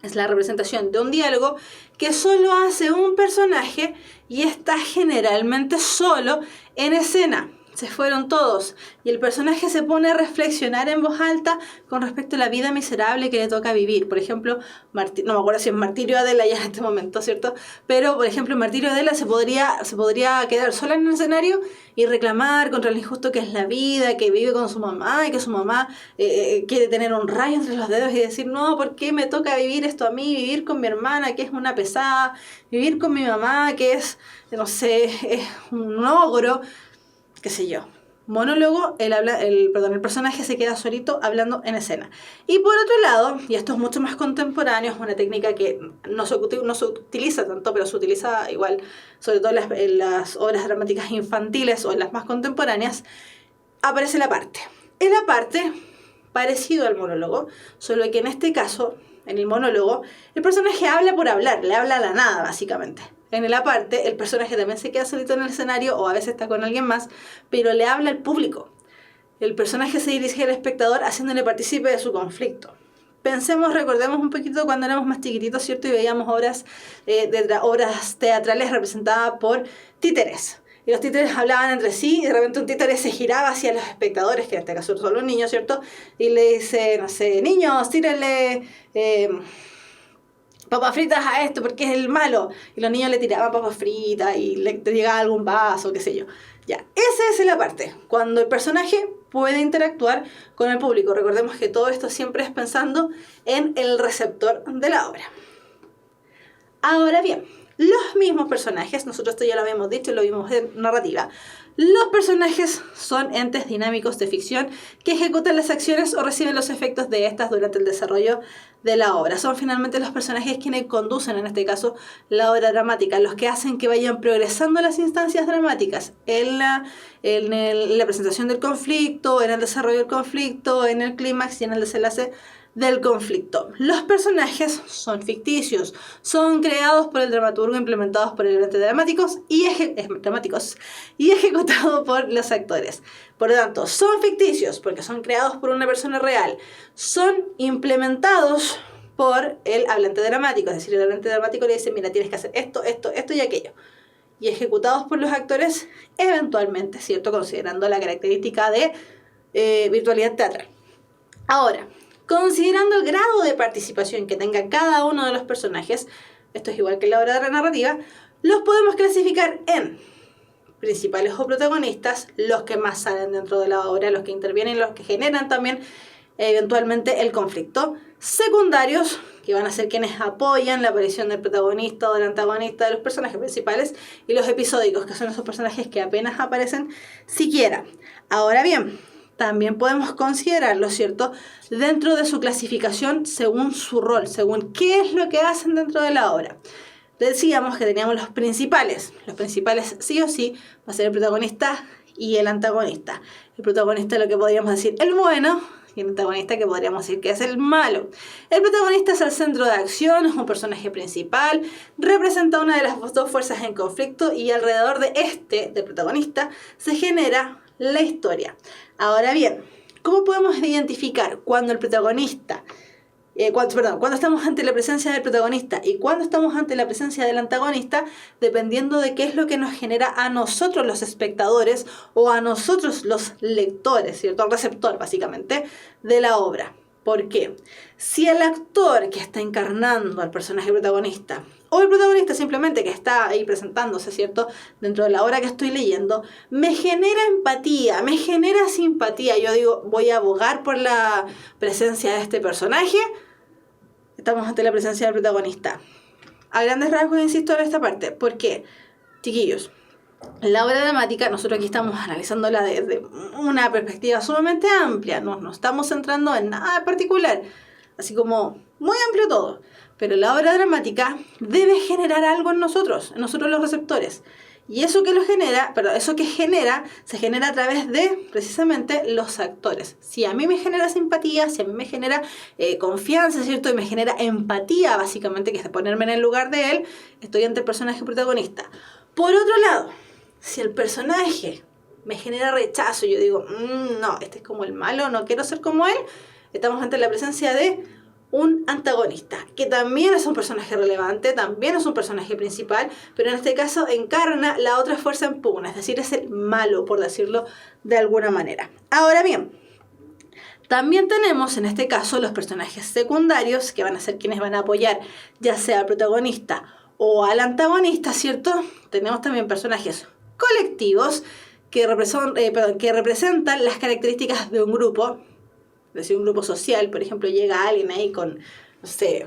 Es la representación de un diálogo que solo hace un personaje y está generalmente solo en escena. Se fueron todos y el personaje se pone a reflexionar en voz alta con respecto a la vida miserable que le toca vivir. Por ejemplo, no me acuerdo si es Martirio Adela ya en este momento, ¿cierto? Pero, por ejemplo, Martirio Adela se podría quedar sola en el escenario y reclamar contra lo injusto que es la vida, que vive con su mamá y que su mamá quiere tener un rayo entre los dedos y decir, no, ¿por qué me toca vivir esto a mí? Vivir con mi hermana, que es una pesada, vivir con mi mamá, que es, no sé, es un ogro, qué sé yo. Monólogo, el personaje se queda solito hablando en escena. Y por otro lado, y esto es mucho más contemporáneo, es una técnica que no se utiliza tanto, pero se utiliza igual, sobre todo en las obras dramáticas infantiles o en las más contemporáneas, aparece la parte. Es la parte parecido al monólogo, solo que en este caso, en el monólogo, el personaje habla por hablar, le habla a la nada, básicamente. En el aparte, el personaje también se queda solito en el escenario o a veces está con alguien más, pero le habla al público. El personaje se dirige al espectador haciéndole partícipe de su conflicto. Recordemos un poquito cuando éramos más chiquititos, ¿cierto? Y veíamos obras teatrales representadas por títeres. Y los títeres hablaban entre sí y de repente un títere se giraba hacia los espectadores, que en este caso son los niños, ¿cierto? Y le dice, no sé, niños, tírenle papas fritas a esto porque es el malo. Y los niños le tiraban papas fritas y le llegaba algún vaso, qué sé yo. Ya, esa es la parte, cuando el personaje puede interactuar con el público. Recordemos que todo esto siempre es pensando en el receptor de la obra. Ahora bien, los mismos personajes, nosotros esto ya lo habíamos dicho, lo vimos en narrativa, los personajes son entes dinámicos de ficción que ejecutan las acciones o reciben los efectos de estas durante el desarrollo de la obra. Son finalmente los personajes quienes conducen, en este caso, la obra dramática, los que hacen que vayan progresando las instancias dramáticas en la presentación del conflicto, en el desarrollo del conflicto, en el clímax y en el desenlace del conflicto. Los personajes son ficticios, son creados por el dramaturgo, implementados por elementos dramáticos y ejecutados por los actores. Por lo tanto, son ficticios porque son creados por una persona real, son implementados por el hablante dramático, es decir, el hablante dramático le dice, mira, tienes que hacer esto, esto, esto y aquello. Y ejecutados por los actores, eventualmente, ¿cierto? Considerando la característica de virtualidad teatral. Ahora, considerando el grado de participación que tenga cada uno de los personajes, esto es igual que en la obra narrativa, los podemos clasificar en principales o protagonistas, los que más salen dentro de la obra, los que intervienen, los que generan también eventualmente el conflicto, secundarios, que van a ser quienes apoyan la aparición del protagonista o del antagonista de los personajes principales, y los episódicos, que son esos personajes que apenas aparecen siquiera. Ahora bien, también podemos considerarlo, ¿cierto?, dentro de su clasificación según su rol, según qué es lo que hacen dentro de la obra. Decíamos que teníamos los principales. Los principales sí o sí va a ser el protagonista y el antagonista. El protagonista es lo que podríamos decir el bueno y el antagonista que podríamos decir que es el malo. El protagonista es el centro de acción, es un personaje principal, representa una de las dos fuerzas en conflicto y alrededor del protagonista, se genera la historia. Ahora bien, ¿cómo podemos identificar cuando el protagonista, cuando estamos ante la presencia del protagonista y cuando estamos ante la presencia del antagonista, dependiendo de qué es lo que nos genera a nosotros los espectadores o a nosotros los lectores, ¿cierto? El receptor, básicamente, de la obra? ¿Por qué? Si el actor que está encarnando al personaje protagonista o el protagonista simplemente que está ahí presentándose, ¿cierto?, dentro de la obra que estoy leyendo, me genera empatía, me genera simpatía, yo digo, voy a abogar por la presencia de este personaje, estamos ante la presencia del protagonista. A grandes rasgos insisto en esta parte, ¿por qué? Chiquillos, la obra dramática, nosotros aquí estamos analizándola desde una perspectiva sumamente amplia, no estamos centrando en nada particular, así como muy amplio todo, pero la obra dramática debe generar algo en nosotros los receptores, y eso que se genera a través de precisamente los actores. Si a mí me genera simpatía, si a mí me genera confianza, ¿cierto?, y me genera empatía, básicamente, que es ponerme en el lugar de él, estoy ante el personaje protagonista. Por otro lado, si el personaje me genera rechazo, yo digo, no, este es como el malo, no quiero ser como él, estamos ante la presencia de un antagonista, que también es un personaje relevante, también es un personaje principal, pero en este caso encarna la otra fuerza en pugna, es decir, es el malo, por decirlo de alguna manera. Ahora bien, también tenemos en este caso los personajes secundarios, que van a ser quienes van a apoyar ya sea al protagonista o al antagonista, ¿cierto? Tenemos también personajes colectivos que representan las características de un grupo, es decir, un grupo social. Por ejemplo, llega alguien ahí con, no sé,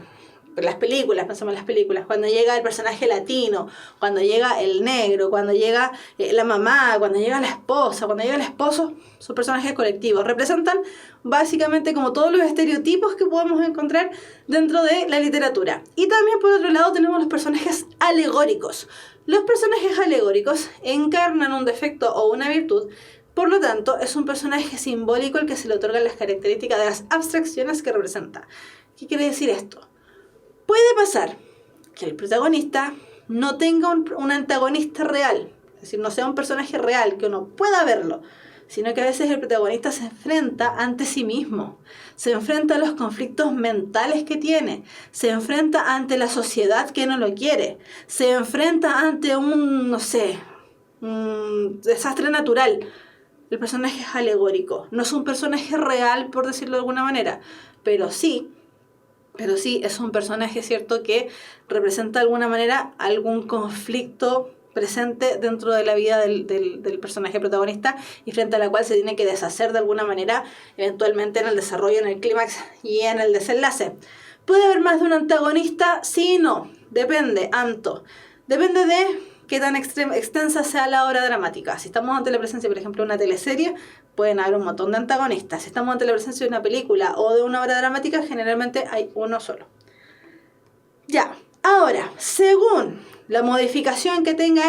las películas, pensamos en las películas, cuando llega el personaje latino, cuando llega el negro, cuando llega la mamá, cuando llega la esposa, cuando llega el esposo, son personajes colectivos. Representan básicamente como todos los estereotipos que podemos encontrar dentro de la literatura. Y también por otro lado tenemos los personajes alegóricos. Los personajes alegóricos encarnan un defecto o una virtud. Por lo tanto, es un personaje simbólico al que se le otorgan las características de las abstracciones que representa. ¿Qué quiere decir esto? Puede pasar que el protagonista no tenga un antagonista real, es decir, no sea un personaje real, que uno pueda verlo, sino que a veces el protagonista se enfrenta ante sí mismo, se enfrenta a los conflictos mentales que tiene, se enfrenta ante la sociedad que no lo quiere, se enfrenta ante un desastre natural. El personaje es alegórico, no es un personaje real, por decirlo de alguna manera, pero sí es un personaje, ¿cierto?, que representa de alguna manera algún conflicto presente dentro de la vida del personaje protagonista y frente a la cual se tiene que deshacer de alguna manera, eventualmente en el desarrollo, en el clímax y en el desenlace. ¿Puede haber más de un antagonista? Sí y no. Depende, Depende de qué tan extensa sea la obra dramática. Si estamos ante la presencia, por ejemplo, de una teleserie, pueden haber un montón de antagonistas. Si estamos ante la presencia de una película o de una obra dramática, generalmente hay uno solo. Ya, ahora, según la modificación que tenga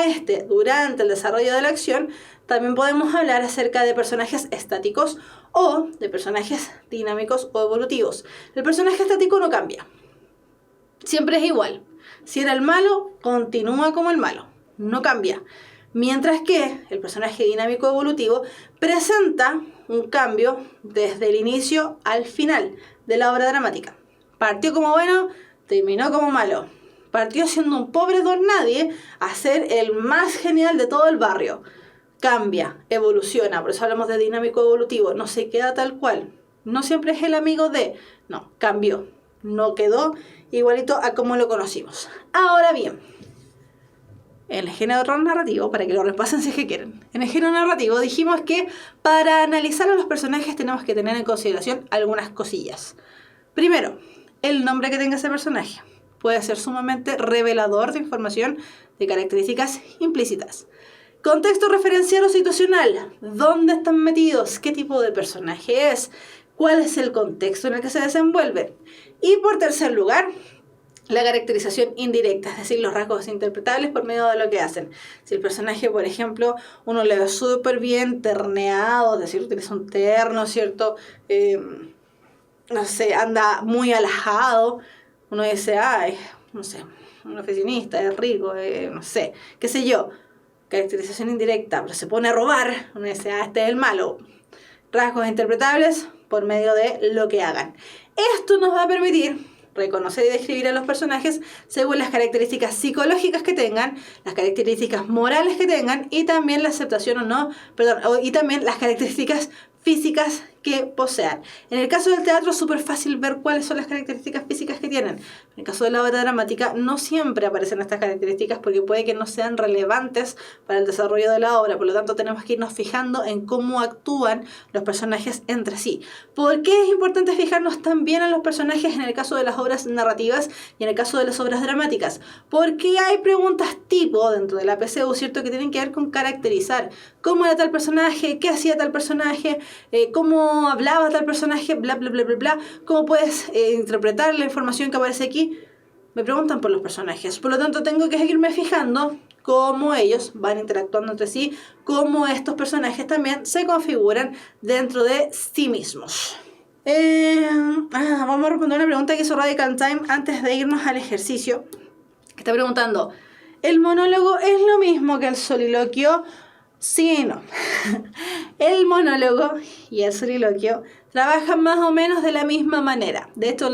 durante el desarrollo de la acción, también podemos hablar acerca de personajes estáticos o de personajes dinámicos o evolutivos. El personaje estático no cambia. Siempre es igual. Si era el malo, continúa como el malo. No cambia. Mientras que el personaje dinámico evolutivo presenta un cambio desde el inicio al final de la obra dramática. Partió como bueno, terminó como malo. Partió siendo un pobre don nadie a ser el más genial de todo el barrio. Cambia, evoluciona, por eso hablamos de dinámico evolutivo. No se queda tal cual. No siempre es el amigo de... No, cambió. No quedó igualito a como lo conocimos. Ahora bien, en el género narrativo, para que lo repasen si es que quieren, en el género narrativo dijimos que para analizar a los personajes tenemos que tener en consideración algunas cosillas. Primero, el nombre que tenga ese personaje puede ser sumamente revelador de información de características implícitas. Contexto referencial o situacional, ¿dónde están metidos? ¿Qué tipo de personaje es? ¿Cuál es el contexto en el que se desenvuelve? Y por tercer lugar, la caracterización indirecta, es decir, los rasgos interpretables por medio de lo que hacen. Si el personaje, por ejemplo, uno le ve súper bien terneado, es decir, utiliza un terno, ¿cierto? Anda muy alajado, uno dice, un oficinista, es rico, qué sé yo. Caracterización indirecta, pero se pone a robar, uno dice, este es el malo. Rasgos interpretables por medio de lo que hagan. Esto nos va a permitir reconocer y describir a los personajes según las características psicológicas que tengan, las características morales que tengan y también la aceptación y también las características físicas que posean. En el caso del teatro es súper fácil ver cuáles son las características físicas que tienen. En el caso de la obra dramática no siempre aparecen estas características porque puede que no sean relevantes para el desarrollo de la obra, por lo tanto tenemos que irnos fijando en cómo actúan los personajes entre sí. ¿Por qué es importante fijarnos también en los personajes en el caso de las obras narrativas y en el caso de las obras dramáticas? Porque hay preguntas tipo dentro de la PSU, ¿cierto?, que tienen que ver con caracterizar cómo era tal personaje, qué hacía tal personaje, cómo hablaba tal personaje, bla, bla, bla, bla, bla. ¿Cómo puedes interpretar la información que aparece aquí? Me preguntan por los personajes. Por lo tanto, tengo que seguirme fijando cómo ellos van interactuando entre sí, cómo estos personajes también se configuran dentro de sí mismos. Vamos a responder una pregunta que hizo Radical Time antes de irnos al ejercicio. Que está preguntando, ¿el monólogo es lo mismo que el soliloquio? Sí y no. El monólogo y el soliloquio trabajan más o menos de la misma manera. De hecho,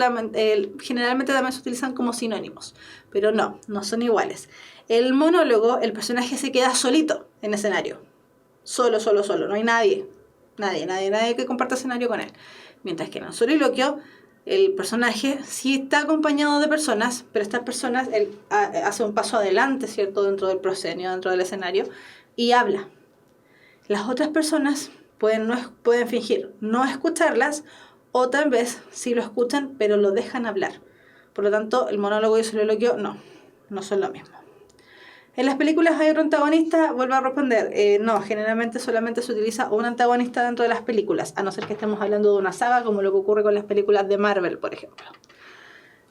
generalmente también se utilizan como sinónimos, pero no son iguales. El monólogo, el personaje se queda solito en escenario. Solo. No hay nadie que comparta escenario con él. Mientras que en el soliloquio, el personaje sí está acompañado de personas, pero estas personas, él hace un paso adelante, ¿cierto? Dentro del proscenio, dentro del escenario, y habla. Las otras personas pueden fingir no escucharlas, o tal vez sí lo escuchan, pero lo dejan hablar. Por lo tanto, el monólogo y el soliloquio no son lo mismo. En las películas hay otro antagonista, vuelvo a responder, no, generalmente solamente se utiliza un antagonista dentro de las películas, a no ser que estemos hablando de una saga, como lo que ocurre con las películas de Marvel, por ejemplo.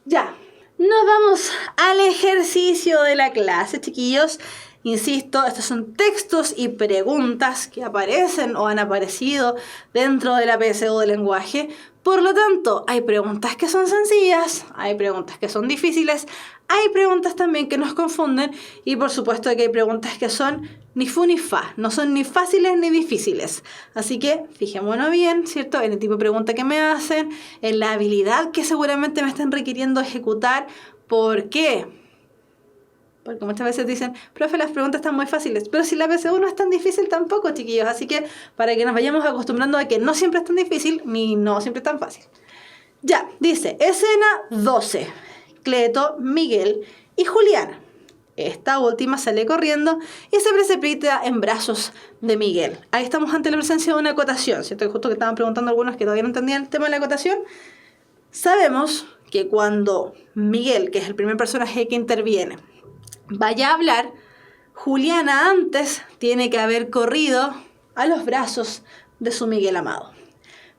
Ya, nos vamos al ejercicio de la clase, chiquillos. Insisto, estos son textos y preguntas que aparecen o han aparecido dentro de la PSU de lenguaje. Por lo tanto, hay preguntas que son sencillas, hay preguntas que son difíciles, hay preguntas también que nos confunden y por supuesto que hay preguntas que son ni fu ni fa, no son ni fáciles ni difíciles. Así que fijémonos bien, ¿cierto? En el tipo de pregunta que me hacen, en la habilidad que seguramente me están requiriendo ejecutar. ¿Por qué? Porque muchas veces dicen, profe, las preguntas están muy fáciles, pero si la PSU no es tan difícil tampoco, chiquillos. Así que para que nos vayamos acostumbrando a que no siempre es tan difícil, ni no siempre es tan fácil. Ya, dice, escena 12. Cleto, Miguel y Juliana. Esta última sale corriendo y se precipita en brazos de Miguel. Ahí estamos ante la presencia de una acotación, ¿cierto? Justo que estaban preguntando algunos que todavía no entendían el tema de la acotación. Sabemos que cuando Miguel, que es el primer personaje que interviene, vaya a hablar, Juliana antes tiene que haber corrido a los brazos de su Miguel amado.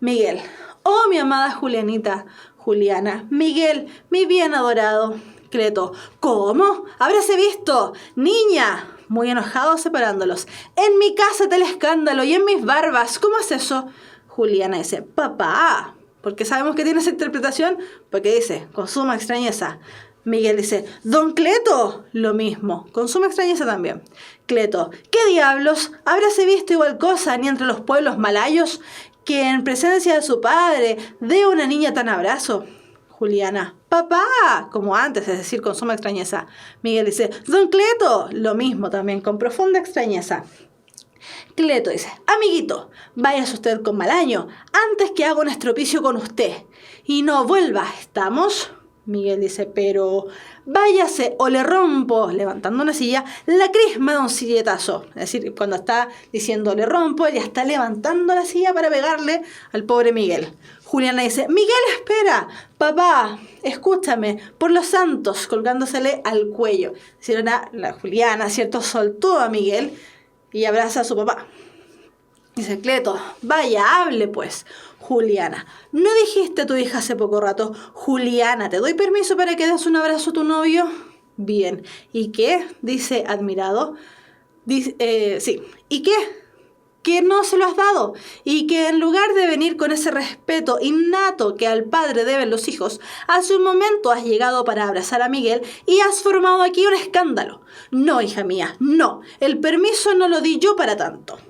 Miguel, oh mi amada Julianita, Juliana, Miguel, mi bien adorado. Cleto, ¿cómo? ¡Habráse visto! ¡Niña! Muy enojado separándolos. En mi casa está el escándalo y en mis barbas. ¿Cómo es eso? Juliana dice, papá. ¿Por qué sabemos que tiene esa interpretación? Porque dice, con suma extrañeza. Miguel dice, don Cleto, lo mismo, con suma extrañeza también. Cleto, ¿qué diablos? ¿Habráse visto igual cosa ni entre los pueblos malayos que en presencia de su padre dé una niña tan abrazo? Juliana, papá, como antes, es decir, con suma extrañeza. Miguel dice, don Cleto, lo mismo también, con profunda extrañeza. Cleto dice, amiguito, váyase usted con mal año, antes que haga un estropicio con usted. Y no vuelva, ¿estamos? Miguel dice, pero váyase o le rompo, levantando una silla, la crisma de un silletazo. Es decir, cuando está diciendo le rompo, ella está levantando la silla para pegarle al pobre Miguel. Juliana dice, Miguel, espera, papá, escúchame, por los santos, colgándosele al cuello. Es decir, la Juliana, ¿cierto?, soltó a Miguel y abraza a su papá. Dice Cleto, vaya, hable pues. Juliana, ¿no dijiste a tu hija hace poco rato, Juliana, te doy permiso para que des un abrazo a tu novio? Bien, ¿y qué? Dice admirado. Dice, sí, ¿y qué? Que no se lo has dado y que en lugar de venir con ese respeto innato que al padre deben los hijos, hace un momento has llegado para abrazar a Miguel y has formado aquí un escándalo. No, hija mía, no, el permiso no lo di yo para tanto.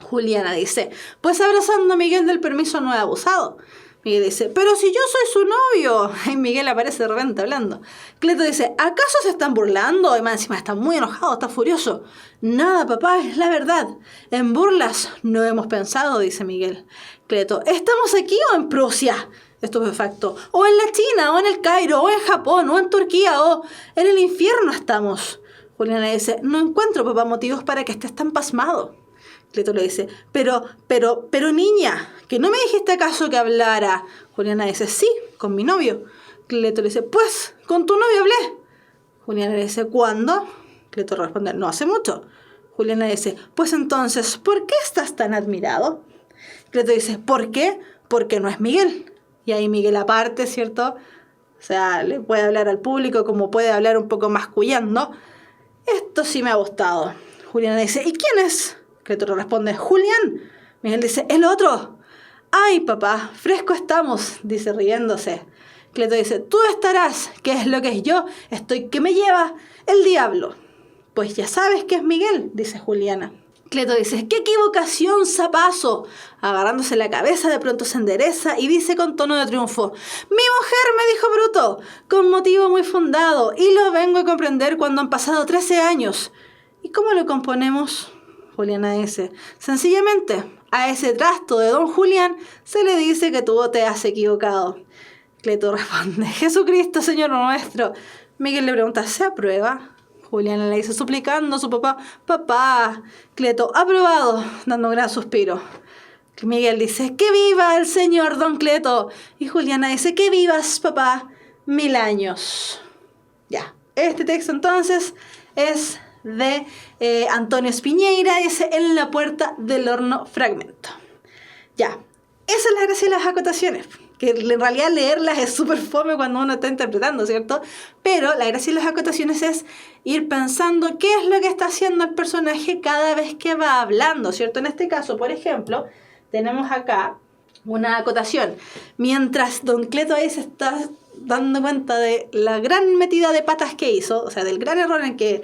Juliana dice, pues abrazando a Miguel del permiso no he abusado. Miguel dice, pero si yo soy su novio. Y Miguel aparece de repente hablando. Cleto dice, ¿acaso se están burlando? Y más encima está muy enojado, está furioso. Nada, papá, es la verdad. En burlas no hemos pensado, dice Miguel. Cleto, ¿estamos aquí o en Prusia? Estupefacto. O en la China, o en el Cairo, o en Japón, o en Turquía, o en el infierno estamos. Juliana dice, no encuentro, papá, motivos para que estés tan pasmado. Cleto le dice, pero niña, ¿que no me dijiste acaso que hablara? Juliana dice, sí, con mi novio. Cleto le dice, pues, con tu novio hablé. Juliana le dice, ¿cuándo? Cleto responde, no hace mucho. Juliana dice, pues entonces, ¿por qué estás tan admirado? Cleto dice, ¿por qué? Porque no es Miguel. Y ahí Miguel aparte, ¿cierto? O sea, le puede hablar al público como puede hablar un poco mascullando. Esto sí me ha gustado. Juliana dice, ¿y quién es? Cleto responde, Julián. Miguel dice, ¿el otro? Ay, papá, fresco estamos, dice riéndose. Cleto dice, tú estarás, ¿qué es lo que es yo? Estoy que me lleva el diablo. Pues ya sabes que es Miguel, dice Juliana. Cleto dice, ¡qué equivocación, zapazo! Agarrándose la cabeza, de pronto se endereza y dice con tono de triunfo, ¡mi mujer me dijo Bruto! Con motivo muy fundado, y lo vengo a comprender cuando han pasado 13 años. ¿Y cómo lo componemos? Juliana dice, sencillamente, a ese trasto de don Julián se le dice que tú te has equivocado. Cleto responde, Jesucristo, Señor nuestro. Miguel le pregunta, ¿se aprueba? Juliana le dice, suplicando a su papá, papá. Cleto, aprobado, dando un gran suspiro. Miguel dice, ¡que viva el señor don Cleto! Y Juliana dice, ¡que vivas, papá! 1000 años. Ya, este texto entonces es de Antonio Espiñeira, dice, en la puerta del horno fragmento. Ya, esa es la gracia de las acotaciones, que en realidad leerlas es súper fome cuando uno está interpretando, ¿cierto? Pero la gracia de las acotaciones es ir pensando qué es lo que está haciendo el personaje cada vez que va hablando, ¿cierto? En este caso, por ejemplo, tenemos acá una acotación. Mientras don Cleto ahí se está dando cuenta de la gran metida de patas que hizo, o sea, del gran error en que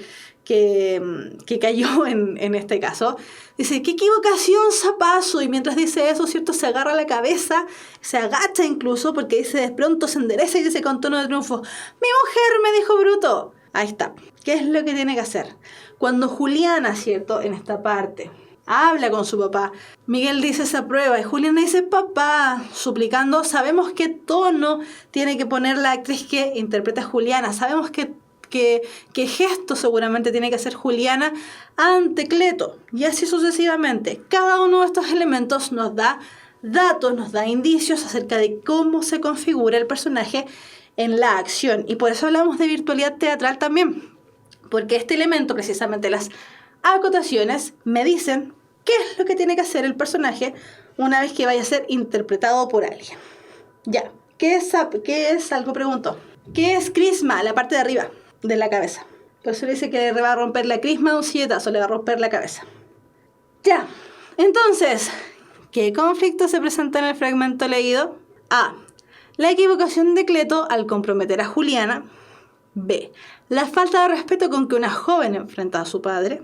cayó en este caso, dice, ¡qué equivocación, zapazo! Y mientras dice eso, ¿cierto? Se agarra la cabeza, se agacha incluso, porque dice, de pronto se endereza y dice con tono de triunfo, ¡mi mujer me dijo Bruto! Ahí está. ¿Qué es lo que tiene que hacer? Cuando Juliana, ¿cierto? En esta parte habla con su papá, Miguel dice esa prueba y Juliana dice, papá, suplicando, sabemos qué tono tiene que poner la actriz que interpreta a Juliana, sabemos qué gesto seguramente tiene que hacer Juliana ante Cleto, y así sucesivamente. Cada uno de estos elementos nos da datos, nos da indicios acerca de cómo se configura el personaje en la acción, y por eso hablamos de virtualidad teatral también, porque este elemento, precisamente las acotaciones, me dicen qué es lo que tiene que hacer el personaje una vez que vaya a ser interpretado por alguien. Ya, ¿qué es algo? Pregunto. ¿Qué es crisma? La parte de arriba de la cabeza. Por eso le dice que le va a romper la crisma de un silletazo, le va a romper la cabeza. Ya, entonces, ¿qué conflicto se presenta en el fragmento leído? A. La equivocación de Cleto al comprometer a Juliana. B. La falta de respeto con que una joven enfrenta a su padre.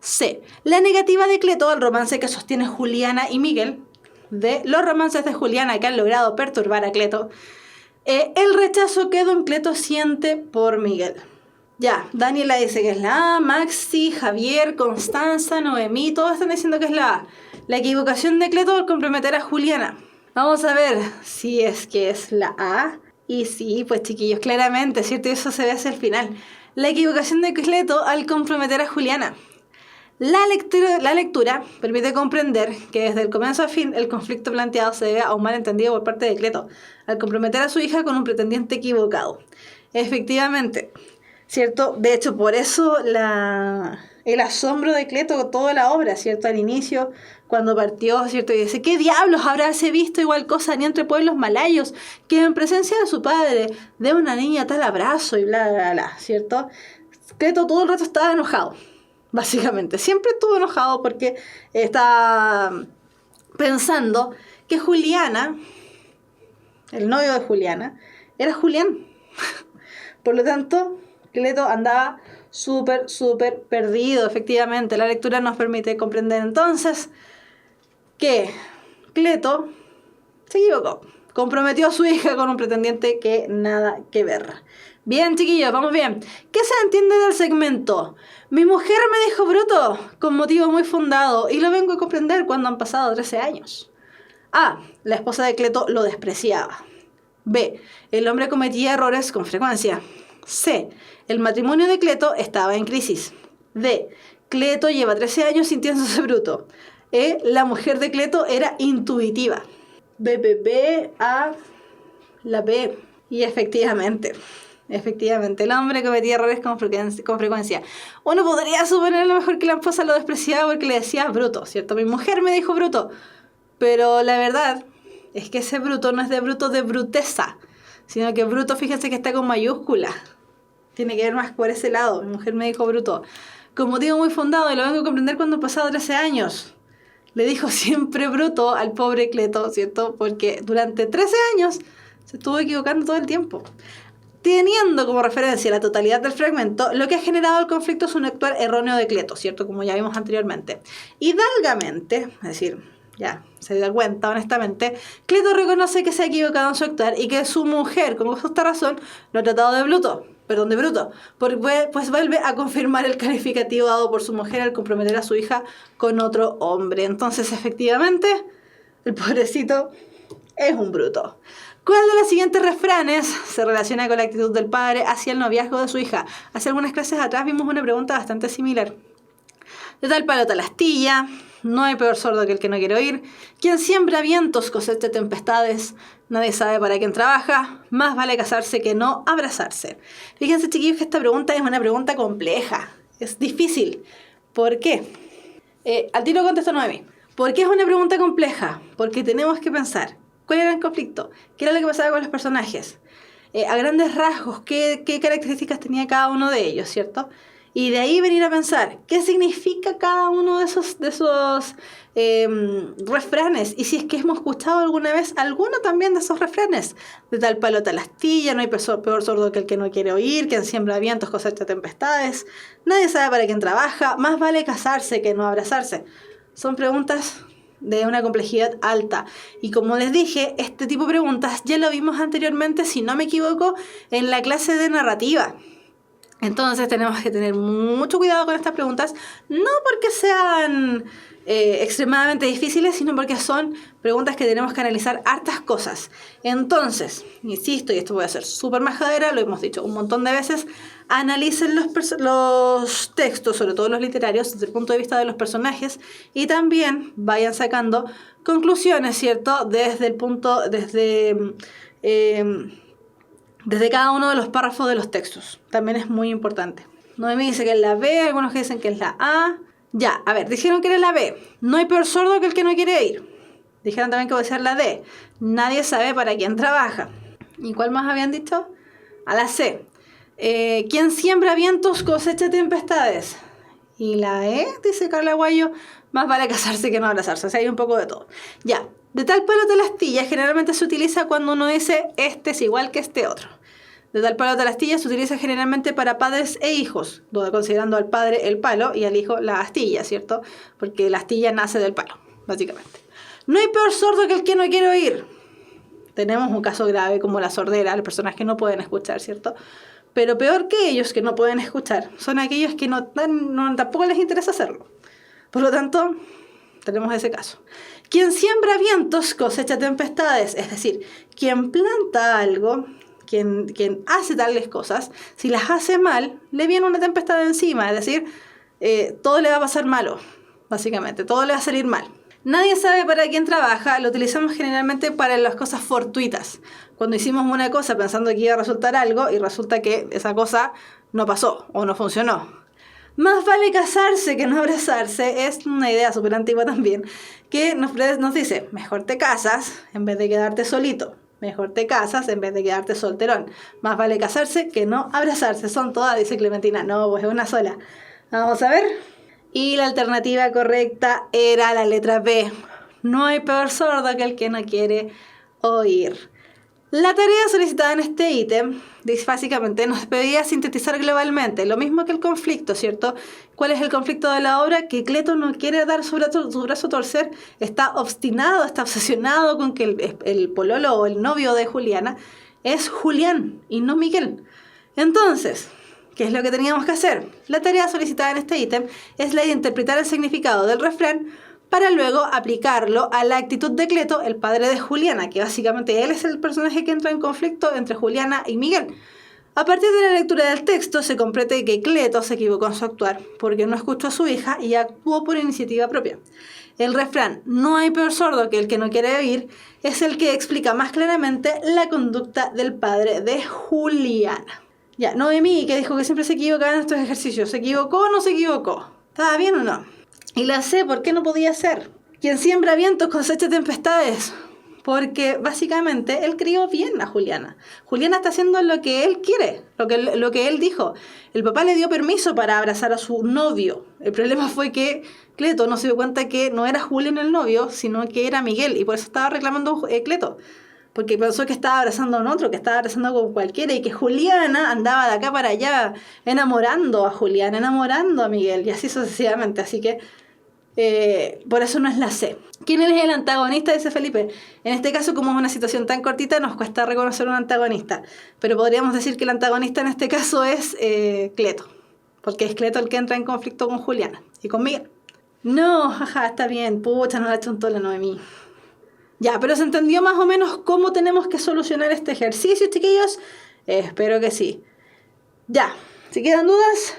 C. La negativa de Cleto al romance que sostiene Juliana y Miguel. D. Los romances de Juliana que han logrado perturbar a Cleto. El rechazo que don Cleto siente por Miguel. Ya, Daniela dice que es la A, Maxi, Javier, Constanza, Noemí, todos están diciendo que es la A. La equivocación de Cleto al comprometer a Juliana. Vamos a ver si es que es la A. Y sí, pues chiquillos, claramente, ¿cierto? Y eso se ve hacia el final. La equivocación de Cleto al comprometer a Juliana. La lectura permite comprender que desde el comienzo a fin el conflicto planteado se debe a un malentendido por parte de Cleto al comprometer a su hija con un pretendiente equivocado. Efectivamente, ¿cierto? De hecho, por eso el asombro de Cleto con toda la obra, ¿cierto? Al inicio, cuando partió, ¿cierto? Y dice, ¿qué diablos habráse visto igual cosa ni entre pueblos malayos que en presencia de su padre de una niña tal abrazo y bla, bla, bla, ¿cierto? Cleto todo el rato estaba enojado. Básicamente, siempre estuvo enojado porque estaba pensando que Juliana, el novio de Juliana, era Julián. Por lo tanto, Cleto andaba súper perdido, efectivamente. La lectura nos permite comprender entonces que Cleto se equivocó. Comprometió a su hija con un pretendiente que nada que ver. Bien, chiquillos, vamos bien. ¿Qué se entiende del segmento? Mi mujer me dijo Bruto, con motivo muy fundado, y lo vengo a comprender cuando han pasado 13 años. A. La esposa de Cleto lo despreciaba. B. El hombre cometía errores con frecuencia. C. El matrimonio de Cleto estaba en crisis. D. Cleto lleva 13 años sintiéndose bruto. E. La mujer de Cleto era intuitiva. A. La B. Y efectivamente, el hombre cometía errores con frecuencia. Uno podría suponer a lo mejor que la esposa lo despreciaba porque le decía bruto, ¿cierto? Mi mujer me dijo bruto. Pero la verdad es que ese bruto no es de bruto de bruteza, sino que bruto, fíjense que está con mayúscula. Tiene que ver más por ese lado. Mi mujer me dijo bruto. Con motivo muy fundado, y lo vengo a comprender cuando han pasado 13 años. Le dijo siempre bruto al pobre Cleto, ¿cierto? Porque durante 13 años se estuvo equivocando todo el tiempo. Teniendo como referencia la totalidad del fragmento, lo que ha generado el conflicto es un actuar erróneo de Cleto, ¿cierto? Como ya vimos anteriormente. Hidalgamente, es decir, ya se da cuenta honestamente, Cleto reconoce que se ha equivocado en su actuar y que su mujer, con justa razón, lo ha tratado de bruto, pues vuelve a confirmar el calificativo dado por su mujer al comprometer a su hija con otro hombre. Entonces, efectivamente, el pobrecito es un bruto. ¿Cuál de los siguientes refranes se relaciona con la actitud del padre hacia el noviazgo de su hija? Hace algunas clases atrás vimos una pregunta bastante similar. De tal palo tal astilla, no hay peor sordo que el que no quiere oír, quien siembra vientos cosecha tempestades, nadie sabe para quién trabaja, más vale casarse que no abrazarse. Fíjense, chiquillos, que esta pregunta es una pregunta compleja, es difícil. ¿Por qué? Al tiro contesto Noemí. ¿Por qué es una pregunta compleja? Porque tenemos que pensar, ¿cuál era el conflicto? ¿Qué era lo que pasaba con los personajes? A grandes rasgos, ¿qué características tenía cada uno de ellos, cierto? Y de ahí venir a pensar, ¿qué significa cada uno de esos refranes? Y si es que hemos escuchado alguna vez alguno también de esos refranes. De tal palo tal astilla, no hay peor sordo que el que no quiere oír, quien siembra vientos cosecha tempestades, nadie sabe para quién trabaja, más vale casarse que no abrazarse. Son preguntas de una complejidad alta. Y como les dije, este tipo de preguntas ya lo vimos anteriormente, si no me equivoco, en la clase de narrativa. Entonces tenemos que tener mucho cuidado con estas preguntas, no porque sean extremadamente difíciles, sino porque son preguntas que tenemos que analizar hartas cosas. Entonces, insisto, y esto voy a ser súper majadera, lo hemos dicho un montón de veces, analicen los textos, sobre todo los literarios, desde el punto de vista de los personajes, y también vayan sacando conclusiones, ¿cierto? Desde cada uno de los párrafos de los textos. También es muy importante. Noemí dice que es la B, algunos que dicen que es la A. Ya, a ver, dijeron que era la B. No hay peor sordo que el que no quiere ir. Dijeron también que va a ser la D. Nadie sabe para quién trabaja. ¿Y cuál más habían dicho? A la C. Quien siembra vientos cosecha tempestades. Y la E, dice Carla Guayo, más vale casarse que no abrazarse. O sea, hay un poco de todo. Ya. De tal palo tal astilla generalmente se utiliza cuando uno dice este es igual que este otro. De tal palo tal astilla se utiliza generalmente para padres e hijos, donde considerando al padre el palo y al hijo la astilla, ¿cierto? Porque la astilla nace del palo, básicamente. No hay peor sordo que el que no quiere oír. Tenemos un caso grave como la sordera, las personas que no pueden escuchar, ¿cierto? Pero peor que ellos que no pueden escuchar son aquellos que tampoco les interesa hacerlo. Por lo tanto, tenemos ese caso. Quien siembra vientos cosecha tempestades, es decir, quien planta algo, quien hace tales cosas, si las hace mal, le viene una tempestad encima, es decir, todo le va a pasar malo, básicamente, todo le va a salir mal. Nadie sabe para quién trabaja, lo utilizamos generalmente para las cosas fortuitas. Cuando hicimos una cosa pensando que iba a resultar algo y resulta que esa cosa no pasó o no funcionó. Más vale casarse que no abrazarse es una idea súper antigua también, que nos dice, mejor te casas en vez de quedarte solito, mejor te casas en vez de quedarte solterón, más vale casarse que no abrazarse, son todas, dice Clementina, no, pues es una sola. Vamos a ver. Y la alternativa correcta era la letra B, no hay peor sordo que el que no quiere oír. La tarea solicitada en este ítem, básicamente, nos pedía sintetizar globalmente, lo mismo que el conflicto, ¿cierto? ¿Cuál es el conflicto de la obra? Que Cleto no quiere dar su brazo a torcer, está obstinado, está obsesionado con que el pololo o el novio de Juliana es Julián y no Miguel. Entonces, ¿qué es lo que teníamos que hacer? La tarea solicitada en este ítem es la de interpretar el significado del refrán para luego aplicarlo a la actitud de Cleto, el padre de Juliana, que básicamente él es el personaje que entra en conflicto entre Juliana y Miguel. A partir de la lectura del texto se comprende que Cleto se equivocó en su actuar, porque no escuchó a su hija y actuó por iniciativa propia. El refrán, no hay peor sordo que el que no quiere oír, es el que explica más claramente la conducta del padre de Juliana. Ya, Noemí, que dijo que siempre se equivocaba en estos ejercicios, ¿se equivocó o no se equivocó? ¿Estaba bien o no? Y la C, ¿por qué no podía ser? Quien siembra vientos cosecha tempestades. Porque básicamente él crió bien a Juliana. Juliana está haciendo lo que él quiere, lo que él dijo. El papá le dio permiso para abrazar a su novio. El problema fue que Cleto no se dio cuenta que no era Julián el novio, sino que era Miguel. Y por eso estaba reclamando Cleto. porque pensó que estaba abrazando a un otro, que estaba abrazando con cualquiera, y que Juliana andaba de acá para allá enamorando a Julián, enamorando a Miguel, y así sucesivamente. Así que por eso no es la C. ¿Quién es el antagonista? Dice Felipe. En este caso, como es una situación tan cortita, nos cuesta reconocer un antagonista, pero podríamos decir que el antagonista en este caso es Cleto, porque es Cleto el que entra en conflicto con Juliana y con Miguel. No, jaja, está bien, pucha, no la chuntó la Noemí. Ya, pero se entendió más o menos cómo tenemos que solucionar este ejercicio, chiquillos. Espero que sí. Ya, si quedan dudas,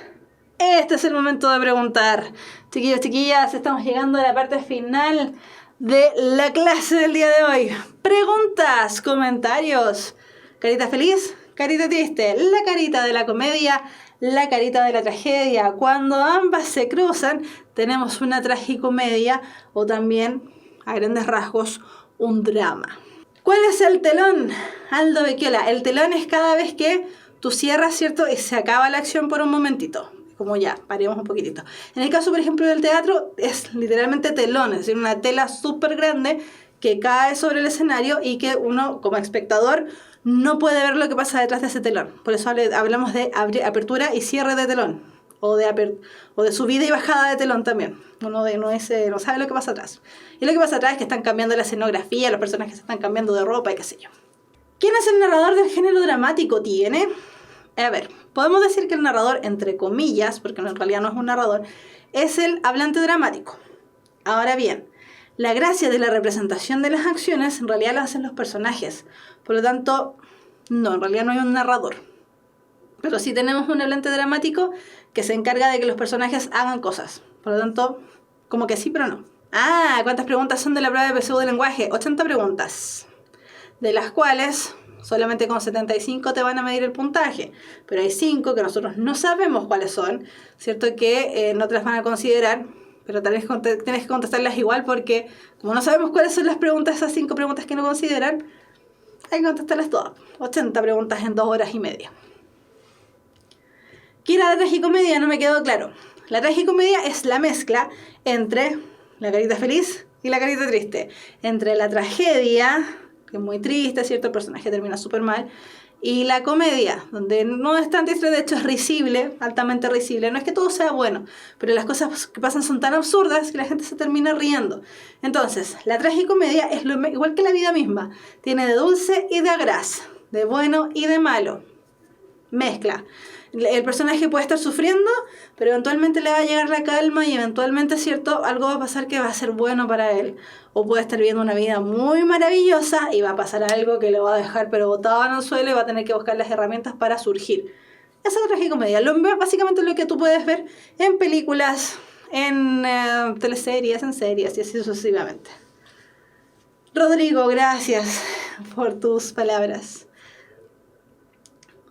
este es el momento de preguntar. Chiquillos, chiquillas, estamos llegando a la parte final de la clase del día de hoy. Preguntas, comentarios. Carita feliz, carita triste, la carita de la comedia, la carita de la tragedia. Cuando ambas se cruzan, tenemos una tragicomedia o también, a grandes rasgos, un drama. ¿Cuál es el telón? Aldo Becchiola. El telón es cada vez que tú cierras, ¿cierto? Y se acaba la acción por un momentito. Como ya, paremos un poquitito. En el caso, por ejemplo, del teatro, es literalmente telón, es decir, una tela súper grande que cae sobre el escenario y que uno, como espectador, no puede ver lo que pasa detrás de ese telón. Por eso hablamos de apertura y cierre de telón. O de subida y bajada de telón también. Uno no sabe lo que pasa atrás. Y lo que pasa atrás es que están cambiando la escenografía, los personajes se están cambiando de ropa y qué sé yo. ¿Quién es el narrador del género dramático? ¿Tiene? A ver, podemos decir que el narrador, entre comillas, porque en realidad no es un narrador, es el hablante dramático. Ahora bien, la gracia de la representación de las acciones en realidad la hacen los personajes. Por lo tanto, no, en realidad no hay un narrador. Pero sí tenemos un hablante dramático que se encarga de que los personajes hagan cosas. Por lo tanto, como que sí, pero no. Ah, ¿cuántas preguntas son de la prueba de PSU de lenguaje? 80 preguntas. De las cuales solamente con 75 te van a medir el puntaje. Pero hay 5 que nosotros no sabemos cuáles son, ¿cierto? Que no te las van a considerar, pero tienes que contestarlas igual porque como no sabemos cuáles son las preguntas, esas 5 preguntas que no consideran, hay que contestarlas todas. 80 preguntas en 2 horas y media. ¿Qué era la tragicomedia? No me quedó claro. La tragicomedia es la mezcla entre la carita feliz y la carita triste. Entre la tragedia, que es muy triste, ¿cierto? El personaje termina súper mal. Y la comedia, donde no es tan triste, de hecho es risible, altamente risible. No es que todo sea bueno, pero las cosas que pasan son tan absurdas que la gente se termina riendo. Entonces, la tragicomedia es igual que la vida misma. Tiene de dulce y de agraz, de bueno y de malo. Mezcla. El personaje puede estar sufriendo, pero eventualmente le va a llegar la calma y eventualmente, ¿cierto? Algo va a pasar que va a ser bueno para él. O puede estar viviendo una vida muy maravillosa y va a pasar algo que lo va a dejar pero botado en el suelo y va a tener que buscar las herramientas para surgir. Esa es la tragicomedia. Básicamente lo que tú puedes ver en películas, en teleseries, en series y así sucesivamente. Rodrigo, gracias por tus palabras.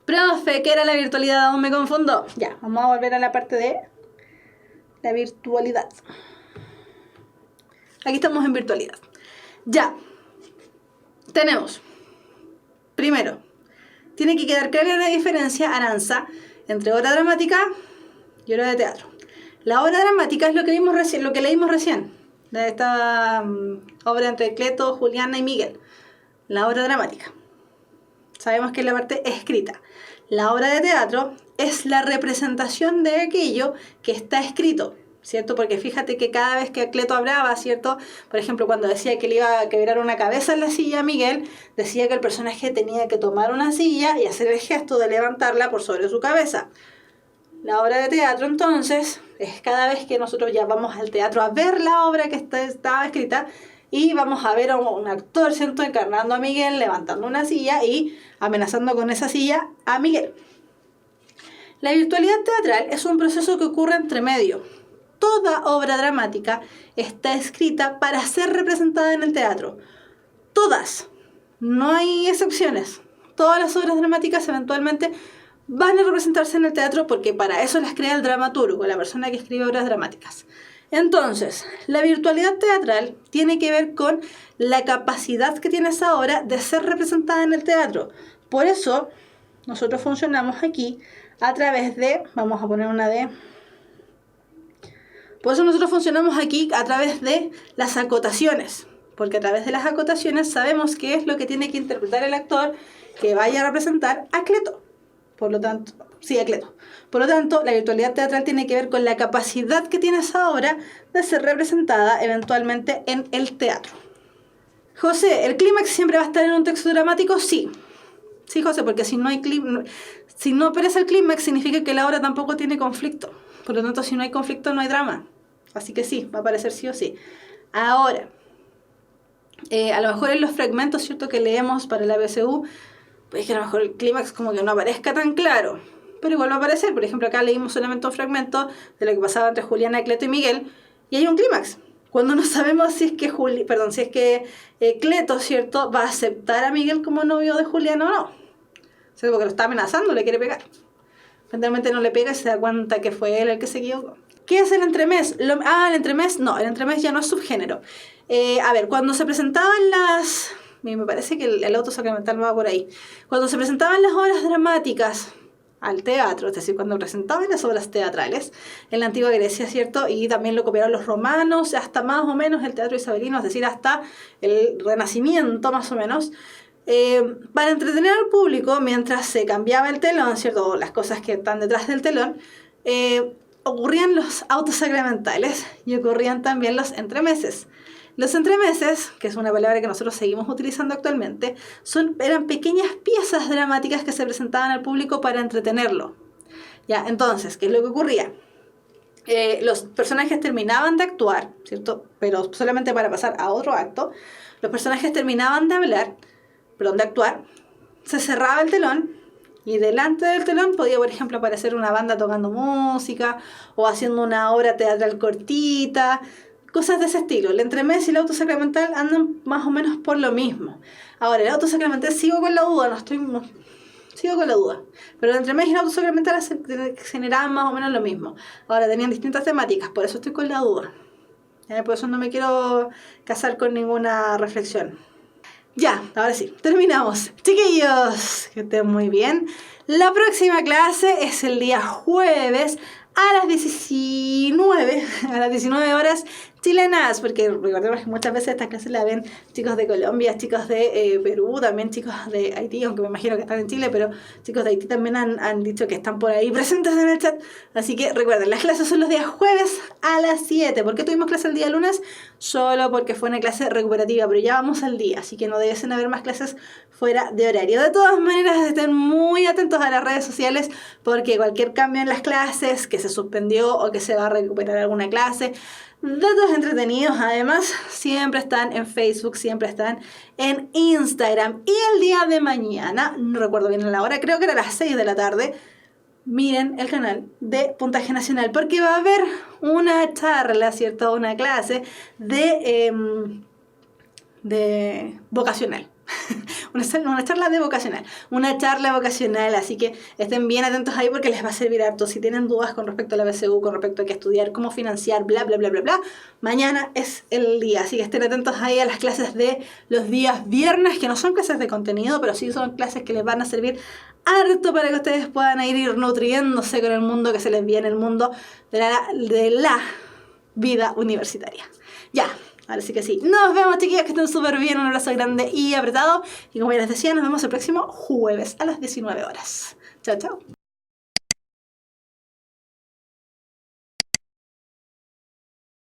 Profe, ¿qué era la virtualidad? Aún me confundo. Ya, vamos a volver a la parte de la virtualidad. Aquí estamos en virtualidad. Ya. Tenemos. Primero, tiene que quedar clara la diferencia, Aranza, entre obra dramática y obra de teatro. La obra dramática es lo que leímos recién. De esta obra entre Cleto, Juliana y Miguel. La obra dramática. Sabemos que es la parte escrita. La obra de teatro es la representación de aquello que está escrito, ¿cierto? Porque fíjate que cada vez que Cleto hablaba, ¿cierto? Por ejemplo, cuando decía que le iba a quebrar una cabeza en la silla a Miguel, decía que el personaje tenía que tomar una silla y hacer el gesto de levantarla por sobre su cabeza. La obra de teatro, entonces, es cada vez que nosotros ya vamos al teatro a ver la obra que estaba escrita, y vamos a ver a un actor, ¿cierto? Encarnando a Miguel, levantando una silla y amenazando con esa silla a Miguel. La virtualidad teatral es un proceso que ocurre entre medio. Toda obra dramática está escrita para ser representada en el teatro. Todas. No hay excepciones. Todas las obras dramáticas eventualmente van a representarse en el teatro porque para eso las crea el dramaturgo, la persona que escribe obras dramáticas. Entonces, la virtualidad teatral tiene que ver con la capacidad que tiene esa obra de ser representada en el teatro. Por eso, nosotros funcionamos aquí a través de, vamos a poner una D. Por eso nosotros funcionamos aquí a través de las acotaciones. porque a través de las acotaciones sabemos qué es lo que tiene que interpretar el actor que vaya a representar a Cleto. Por lo tanto, sí, a Cleto. Por lo tanto, la virtualidad teatral tiene que ver con la capacidad que tiene esa obra de ser representada eventualmente en el teatro. José, ¿el clímax siempre va a estar en un texto dramático? Sí. Sí, José, porque si no aparece el clímax significa que la obra tampoco tiene conflicto. Por lo tanto, si no hay conflicto, no hay drama. Así que sí, va a aparecer sí o sí. Ahora, a lo mejor en los fragmentos, ¿cierto?, que leemos para la BSU, pues que a lo mejor el clímax como que no aparezca tan claro. Pero igual va a aparecer. Por ejemplo, acá leímos solamente un fragmento de lo que pasaba entre Juliana, Cleto y Miguel, y hay un clímax. Cuando no sabemos si es que Cleto, ¿cierto?, va a aceptar a Miguel como novio de Juliana o no. ¿Cierto? Porque lo está amenazando, le quiere pegar. Finalmente no le pega y se da cuenta que fue él el que se equivocó. ¿Qué es el entremés? El entremés no, el entremés ya no es subgénero. A ver, cuando se presentaban las... Me parece que el auto sacramental va por ahí. Cuando se presentaban las obras dramáticas al teatro, es decir, cuando presentaban las obras teatrales en la antigua Grecia, ¿cierto? Y también lo copiaron los romanos, hasta más o menos el teatro isabelino, es decir, hasta el Renacimiento más o menos. Para entretener al público, mientras se cambiaba el telón, ¿cierto?, las cosas que están detrás del telón, ocurrían los autos sacramentales y ocurrían también los entremeses. Los entremeses, que es una palabra que nosotros seguimos utilizando actualmente, eran pequeñas piezas dramáticas que se presentaban al público para entretenerlo. Ya, entonces, ¿qué es lo que ocurría? Los personajes terminaban de actuar, ¿cierto?, pero solamente para pasar a otro acto. Los personajes terminaban de actuar, se cerraba el telón y delante del telón podía, por ejemplo, aparecer una banda tocando música o haciendo una obra teatral cortita, cosas de ese estilo. El entremés y el auto sacramental andan más o menos por lo mismo. Ahora, el auto sacramental sigo con la duda, pero el entremés y el auto sacramental generaban más o menos lo mismo. Ahora, tenían distintas temáticas, por eso estoy con la duda. Por eso no me quiero casar con ninguna reflexión. Ya, ahora sí, terminamos. Chiquillos, que estén muy bien. La próxima clase es el día jueves a las 19 horas chilenas, porque recordemos que muchas veces estas clases las ven chicos de Colombia, chicos de Perú, también chicos de Haití, aunque me imagino que están en Chile, pero chicos de Haití también han dicho que están por ahí presentes en el chat. Así que recuerden, las clases son los días jueves a las 7. ¿Por qué tuvimos clase el día lunes? Solo porque fue una clase recuperativa, pero ya vamos al día, así que no debiesen haber más clases fuera de horario. De todas maneras, estén muy atentos a las redes sociales, porque cualquier cambio en las clases, que se suspendió o que se va a recuperar alguna clase, datos entretenidos además, siempre están en Facebook, siempre están en Instagram. Y el día de mañana, no recuerdo bien la hora, creo que era a las 6 de la tarde, miren el canal de Puntaje Nacional, porque va a haber una charla, ¿cierto? Una clase de vocacional. Una charla vocacional, así que estén bien atentos ahí porque les va a servir harto. Si tienen dudas con respecto a la BSU, con respecto a qué estudiar, cómo financiar, bla, bla, bla, bla, bla, mañana es el día, así que estén atentos ahí a las clases de los días viernes, que no son clases de contenido, pero sí son clases que les van a servir harto para que ustedes puedan ir nutriéndose con el mundo que se les viene, el mundo de la vida universitaria. Ya. Ahora sí que sí. Nos vemos, chiquillas, que estén súper bien. Un abrazo grande y apretado. Y como ya les decía, nos vemos el próximo jueves a las 19 horas. Chao, chao.